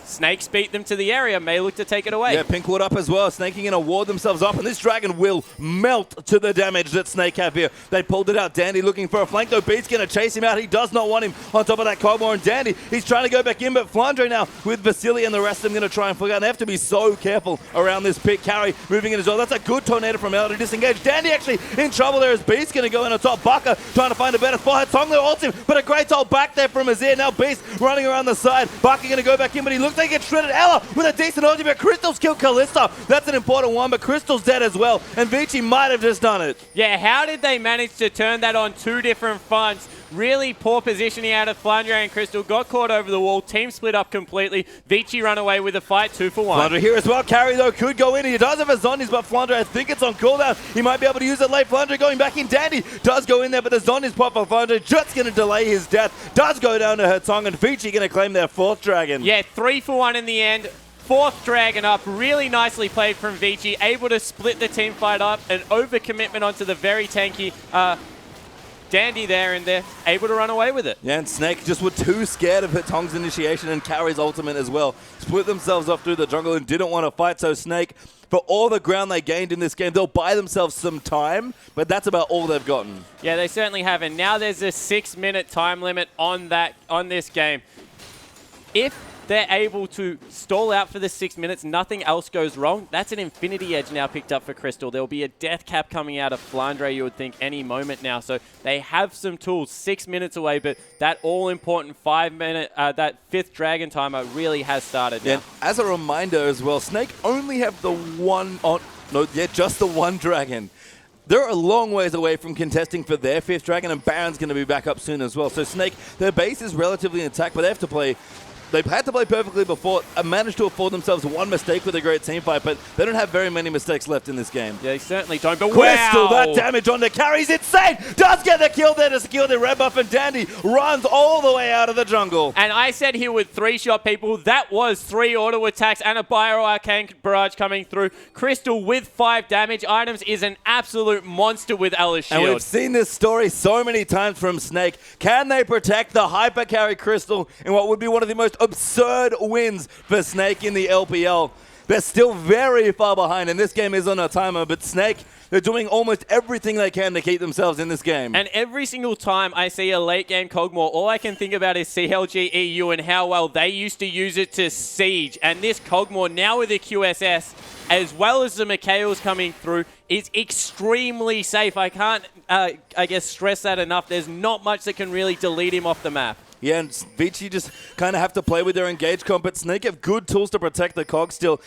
Snakes beat them to the area, may look to take it away. Yeah, Pinkwood up as well. Snake going to ward themselves up, and this dragon will melt to the damage that Snake have here. They pulled it out. Dandy looking for a flank, though. Beat's going to chase him out. He does not want him on top of that Kog'Maw, and Dandy, he's trying to go back in, but Flandre now with Vasily and the rest of them going to try and flick out. They have to be so careful around this pick. Carry moving in as well. That's a good tornado from Ela to disengage. Dandy actually in trouble there as Beast going to go in on top. Baka trying to find a better spot. Tonglo ults him, but a great ult back there from Azir. Now Beast running around the side. Baka going to go back in, but he looks like he gets shredded. Ela with a decent ulti, but Crystal's killed Kalista. That's an important one, but Crystal's dead as well, and Vici might have just done it. Yeah, how did they manage to turn that on 2 different fronts? Really poor positioning out of Flandre and Crystal. Got caught over the wall. Team split up completely. Vici run away with a fight, 2 for 1. Flandre here as well. Carry, though, could go in. He does have a Zonies, but Flandre, I think it's on cooldown. He might be able to use it late. Flandre going back in. Dandy does go in there, but the Zonies pop for Flandre. Just going to delay his death. Does go down to her tongue, and Vici going to claim their 4th dragon. Yeah, 3 for 1 in the end. 4th dragon up, really nicely played from Vici, able to split the team fight up, an overcommitment onto the very tanky Dandy there, and they're able to run away with it. Yeah, and Snake just were too scared of Tong's initiation and Carry's ultimate as well. Split themselves off through the jungle and didn't want to fight, so Snake, for all the ground they gained in this game, they'll buy themselves some time, but that's about all they've gotten. Yeah, they certainly have, and now there's a 6-minute time limit on this game. If they're able to stall out for the 6 minutes, nothing else goes wrong, that's an Infinity Edge now picked up for Crystal. There'll be a Death Cap coming out of Flandre, you would think, any moment now. So they have some tools, 6 minutes away, but that all-important 5-minute, that 5th Dragon timer really has started now. And as a reminder as well, Snake only have the one, just the one Dragon. they're a long ways away from contesting for their 5th dragon, and Baron's going to be back up soon as well. So Snake, their base is relatively intact, but they have to play. They've had to play perfectly before and managed to afford themselves one mistake with a great team fight, but they don't have very many mistakes left in this game. Yeah, they certainly don't, but Crystal, wow! that damage on the carry is insane! Does get the kill there to secure the red buff, and Dandy runs all the way out of the jungle. And I said he would 3-shot people. That was 3 auto attacks and a Bio Arcane Barrage coming through. Crystal with 5 damage items is an absolute monster with Ella's shield. And we've seen this story so many times from Snake. Can they protect the hyper carry Crystal in what would be one of the most absurd wins for Snake in the LPL? They're still very far behind, and this game is on a timer, but Snake, they're doing almost everything they can to keep themselves in this game. And every single time I see a late game Kog'Maw, all I can think about is CLG EU and how well they used to use it to siege. And this Kog'Maw, now with the QSS, as well as the Mikhails coming through, is extremely safe. I can't, I guess, stress that enough. There's not much that can really delete him off the map. Yeah, and Vici just kind of have to play with their engage comp, but Snake have good tools to protect the Cog still.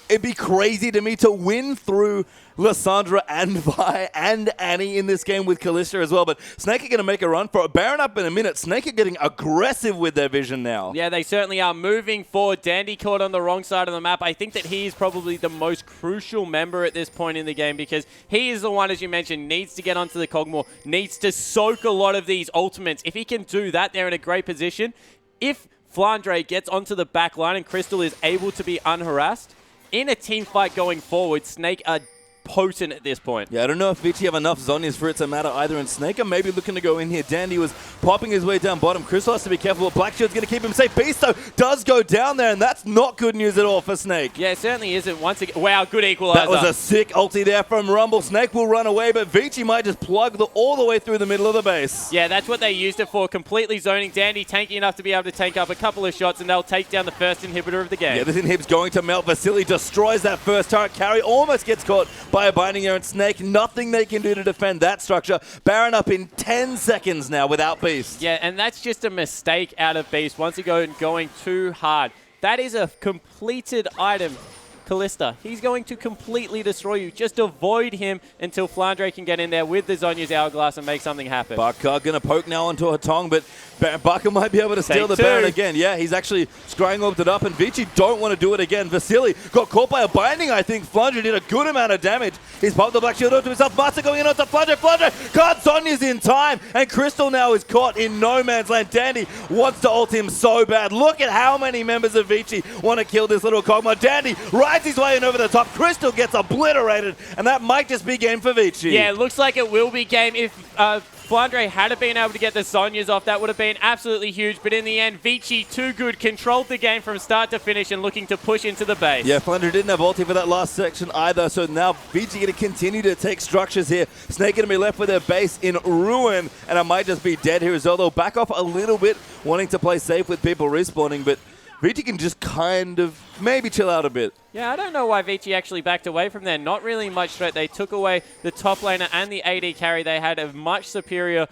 It'd be crazy to me to win through Lissandra and Vi and Annie in this game with Kalista as well, but Snake are going to make a run for it. Baron up in a minute. Snake are getting aggressive with their vision now. Yeah, they certainly are moving forward. Dandy caught on the wrong side of the map. I think that he is probably the most crucial member at this point in the game because he is the one, as you mentioned, needs to get onto the Kog'Maw, needs to soak a lot of these ultimates. If he can do that, they're in a great position. If Flandre gets onto the back line and Crystal is able to be unharassed, in a team fight going forward, Snake are potent at this point. Yeah, I don't know if Vici have enough Zhonya's for it to matter either, and Snake are maybe looking to go in here. Dandy was popping his way down bottom. Crystal has to be careful, but Black Shield's going to keep him safe. Beast, though, does go down there, and that's not good news at all for Snake. Yeah, it certainly isn't. Once again, wow, good equalizer. That was a sick ulti there from Rumble. Snake will run away, but Vici might just plug all the way through the middle of the base. Yeah, that's what they used it for, completely zoning. Dandy tanky enough to be able to tank up a couple of shots, and they'll take down the first inhibitor of the game. Yeah, this inhib's going to melt. Vasily destroys that first turret. Carry almost gets caught by a binding there, and Snake, nothing they can do to defend that structure. Baron up in 10 seconds now without Beast. Yeah, and that's just a mistake out of Beast. Once again, going too hard. That is a completed item. Kalista, he's going to completely destroy you. Just avoid him until Flandre can get in there with the Zhonya's Hourglass and make something happen. Baka going to poke now onto her tongue, but Baka might be able to steal the Baron again. Yeah, he's actually scrying orbed it up, and Vici don't want to do it again. Vasily got caught by a binding, I think. Flandre did a good amount of damage. He's popped the Black Shield onto himself. Master going in onto Flandre. Flandre can't. Zhonya's in time, and Crystal now is caught in no man's land. Dandy wants to ult him so bad. Look at how many members of Vici want to kill this little Kog'Maw. Dandy rides his way in over the top. Crystal gets obliterated, and that might just be game for Vici. Yeah, it looks like it will be game. If Flandre had been able to get the Zhonyas off, that would have been absolutely huge. But in the end, Vici, too good, controlled the game from start to finish and looking to push into the base. Yeah, Flandre didn't have ulti for that last section either, so now Vici going to continue to take structures here. Snake going to be left with their base in ruin, and I might just be dead here as well. They'll back off a little bit, wanting to play safe with people respawning, but Vici can just kind of maybe chill out a bit. Yeah, I don't know why Vici actually backed away from there. Not really much threat. They took away the top laner and the AD carry. They had a much superior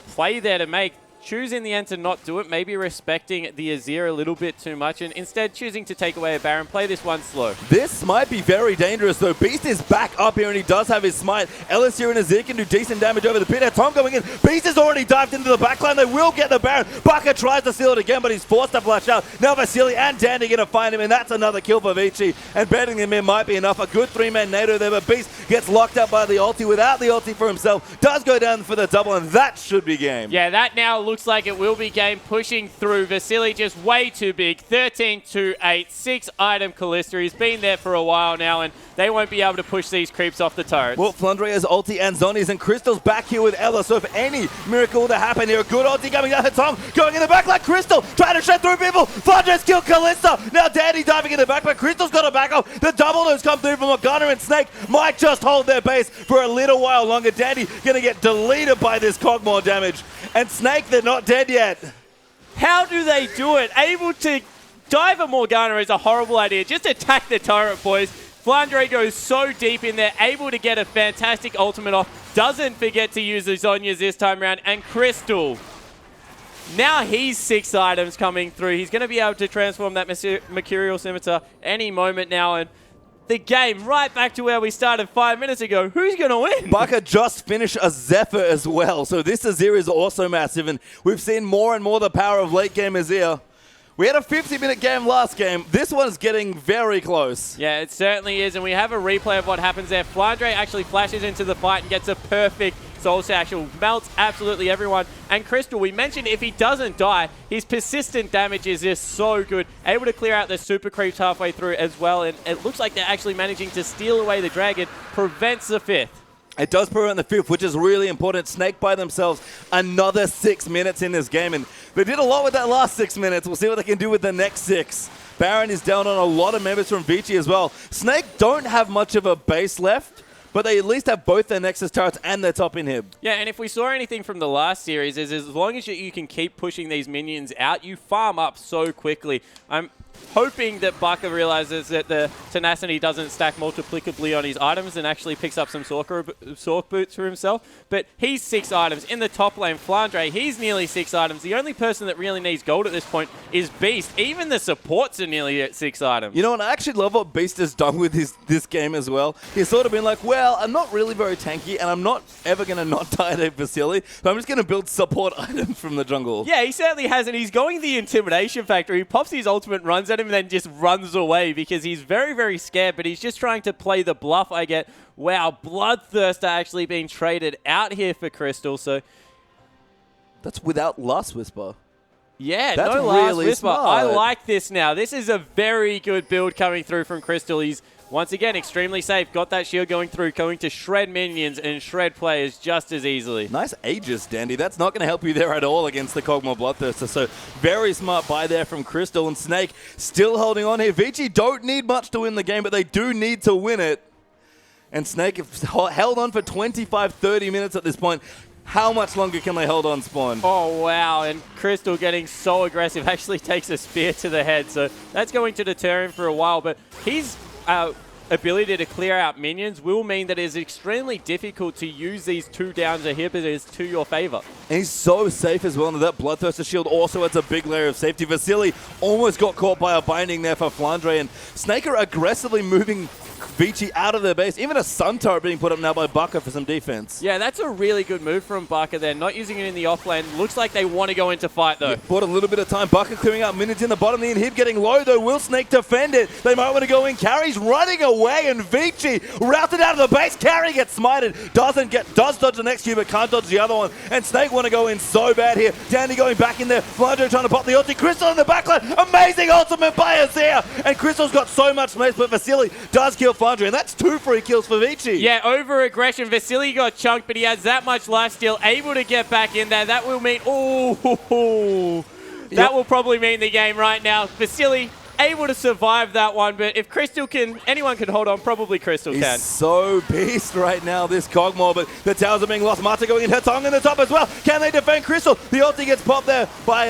play there to make. Choose in the end to not do it, maybe respecting the Azir a little bit too much, and instead choosing to take away a Baron, play this one slow. This might be very dangerous though. Beast is back up here and he does have his smite. Ellis here and Azir can do decent damage over the pit. Tom going in. Beast has already dived into the backline. They will get the Baron. Baka tries to steal it again, but he's forced to flash out. Now Vasily and Dandy going to find him, and that's another kill for Vici. And betting him in might be enough. A good 3-man NATO there, but Beast gets locked up by the ulti without the ulti for himself. Does go down for the double, and that should be game. Yeah, that now looks like it will be game, pushing through. Vasily just way too big. 13-8, 6-item Kalista. He's been there for a while now, and they won't be able to push these creeps off the turrets. Well, Flandre has ulti and Zhonya's, and Crystal's back here with Ella, so if any miracle to happen here, a good ulti coming down. Tom going in the back like Crystal, trying to shred through people. Flandre's killed Kalista. Now Dandy diving in the back, but Crystal's got a back up. The double has come through from Morgana, and Snake might just hold their base for a little while longer. Dandy going to get deleted by this Kog'Maw damage, and Snake, they're not dead yet. How do they do it? Able to dive a Morgana is a horrible idea. Just attack the turret, boys. Flandre goes so deep in there, able to get a fantastic ultimate off. Doesn't forget to use the Zhonyas this time around. And Crystal, now he's 6 items coming through. He's going to be able to transform that Mercurial Scimitar any moment now. And the game right back to where we started 5 minutes ago. Who's going to win? Baka just finished a Zephyr as well, so this Azir is also massive, and we've seen more and more the power of late game Azir. We had a 50-minute game last game. This one's getting very close. Yeah, it certainly is, and we have a replay of what happens there. Flandre actually flashes into the fight and gets a perfect Soul Satchel, melts absolutely everyone. And Crystal, we mentioned if he doesn't die, his persistent damage is just so good. Able to clear out the super creeps halfway through as well, and it looks like they're actually managing to steal away the dragon, prevents the 5th. It does prevent the 5th, which is really important. Snake by themselves, another 6 minutes in this game, and they did a lot with that last 6 minutes. We'll see what they can do with the next 6. Baron is down on a lot of members from Vici as well. Snake don't have much of a base left, but they at least have both their Nexus turrets and their top inhib. Yeah, and if we saw anything from the last series, is as long as you can keep pushing these minions out, you farm up so quickly. I'm hoping that Baka realizes that the tenacity doesn't stack multiplicably on his items and actually picks up some Sork boots for himself. But he's 6 items. In the top lane, Flandre, he's nearly 6 items. The only person that really needs gold at this point is Beast. Even the supports are nearly at 6 items. You know what? I actually love what Beast has done with this game as well. He's sort of been like, well, I'm not really very tanky, and I'm not ever going to not die to Vici, so I'm just going to build support items from the jungle. Yeah, he certainly has, and he's going the intimidation factor. He pops his ultimate, runs at him, and then just runs away because he's very, very scared, but he's just trying to play the bluff. I get, wow, Bloodthirster actually being traded out here for Crystal, so... That's without Last Whisper. Yeah, that's no Last really Whisper. smart. I like this now. This is a very good build coming through from Crystal. He's, once again, extremely safe. Got that shield going through, going to shred minions and shred players just as easily. Nice Aegis, Dandy. That's not going to help you there at all against the Kog'Maw Bloodthirster. So very smart buy there from Crystal, and Snake still holding on here. Vici don't need much to win the game, but they do need to win it. And Snake have held on for 25, 30 minutes at this point. How much longer can they hold on, Spawn? Oh, wow. And Crystal getting so aggressive actually takes a spear to the head. So that's going to deter him for a while. But he's... ability to clear out minions will mean that it is extremely difficult to use these 2 downs inhibitors to your favor. And he's so safe as well, and that Bloodthirster shield also adds a big layer of safety. Vici almost got caught by a binding there for Flandre, and Snake are aggressively moving Vici out of their base. Even a Sun turret being put up now by Baka for some defense. Yeah, that's a really good move from Baka there. Not using it in the offlane. Looks like they want to go into fight, though. Yeah, bought a little bit of time. Baka clearing out minions in the bottom. The inhib getting low, though. Will Snake defend it? They might want to go in. Carry's running away, and Vici routed out of the base. Carry gets smited. Does dodge the next Q, but can't dodge the other one. And Snake want to go in so bad here. Dandy going back in there. Flandre trying to pop the ulti. Crystal in the backline. Amazing ultimate by Azir. And Crystal's got so much space, but Vici does kill Flandre, and that's 2 free kills for Vici. Yeah, over aggression. Vici got chunked, but he has that much lifesteal, able to get back in there. That will mean, that will probably mean the game right now. Vici able to survive that one, but if Crystal can, anyone can hold on, probably Crystal can. He's so beast right now, this Kog'Maw, but the towers are being lost. Mata going in, Hetong in the top as well. Can they defend Crystal? The ulti gets popped there by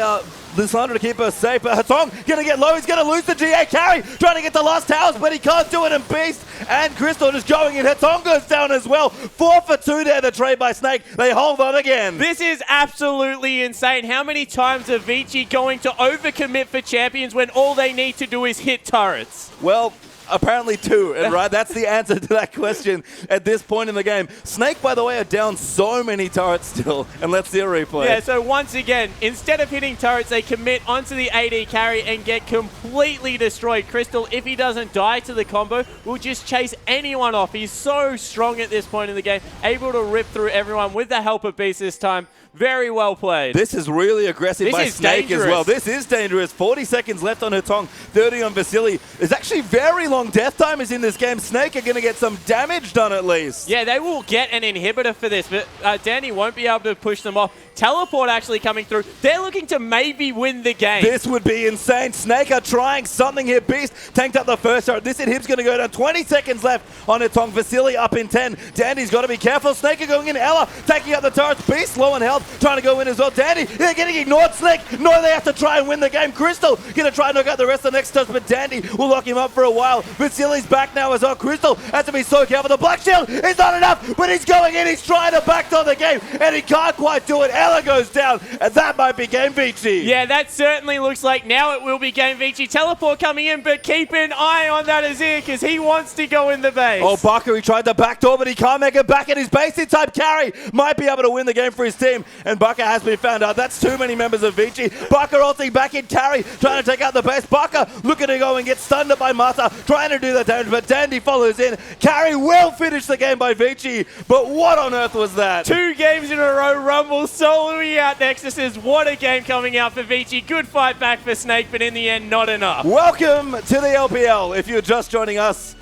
Lissandra to keep her safe, but Hetong gonna get low. He's gonna lose the GA carry, trying to get the last towers, but he can't do it, and Beast and Crystal just going in. Hetong goes down as well. 4 for 2 there, the trade by Snake. They hold on again. This is absolutely insane. How many times are Vici going to overcommit for champions when all they need to do is hit turrets? Well, apparently 2, and right, that's the answer to that question at this point in the game. Snake, by the way, are down so many turrets still, and let's see a replay. Yeah, so once again, instead of hitting turrets, they commit onto the AD carry and get completely destroyed. Crystal, if he doesn't die to the combo, will just chase anyone off. He's so strong at this point in the game, able to rip through everyone with the help of Beast this time. Very well played. This is really aggressive by Snake as well. This is dangerous. 40 seconds left on Hetong, 30 on Vici. There's actually very long death time is in this game. Snake are going to get some damage done at least. Yeah, they will get an inhibitor for this, but Danny won't be able to push them off. Teleport actually coming through. They're looking to maybe win the game. This would be insane. Snake are trying something here. Beast tanked up the first turret. This inhib's going to go down. 20 seconds left on Hetong. Vici up in 10. Dandy's got to be careful. Snake are going in. Ella taking out the turrets. Beast low on health. trying to go in as well. Dandy, they're getting ignored. Slick, no, they have to try and win the game. Crystal gonna try and knock out the rest of the next touch, but Dandy will lock him up for a while. Vici's back now as well. Crystal has to be so careful. The Black Shield is not enough, but he's going in. He's trying to backdoor the game, and he can't quite do it. Ella goes down, and that might be game Vici. Yeah, that certainly looks like now it will be game Vici. Teleport coming in, but keep an eye on that Azir because he wants to go in the base. Oh, Baka, he tried the backdoor, but he can't make it back in his base. In time, Carry might be able to win the game for his team, and Baka has been found out. That's too many members of Vici. Baka ulting back in, Carry trying to take out the base. Baka looking to go and get stunned by Mata, trying to do the damage, but Dandy follows in. Carry will finish the game by Vici, but what on earth was that? 2 games in a row, Rumble soloing out Nexuses. What a game coming out for Vici. Good fight back for Snake, but in the end, not enough. Welcome to the LPL, if you're just joining us,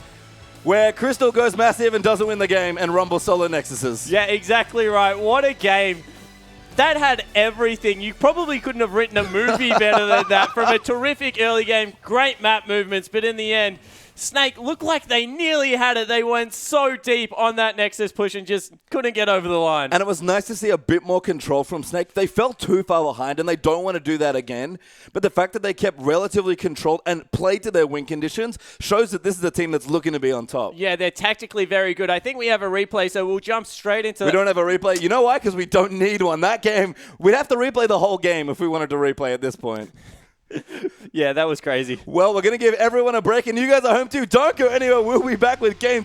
where Crystal goes massive and doesn't win the game, and Rumble solo Nexuses. Yeah, exactly right. What a game. That had everything. You probably couldn't have written a movie better than that. From a terrific early game, great map movements, but in the end, Snake looked like they nearly had it. They went so deep on that Nexus push and just couldn't get over the line. And it was nice to see a bit more control from Snake. They fell too far behind, and they don't want to do that again. But the fact that they kept relatively controlled and played to their win conditions shows that this is a team that's looking to be on top. Yeah, they're tactically very good. I think we have a replay, so we'll jump straight into We don't have a replay. You know why? Because we don't need one. That game, we'd have to replay the whole game if we wanted to replay at this point. Yeah, that was crazy. Well, we're going to give everyone a break, and you guys are home too. Don't go anywhere. We'll be back with Game 2.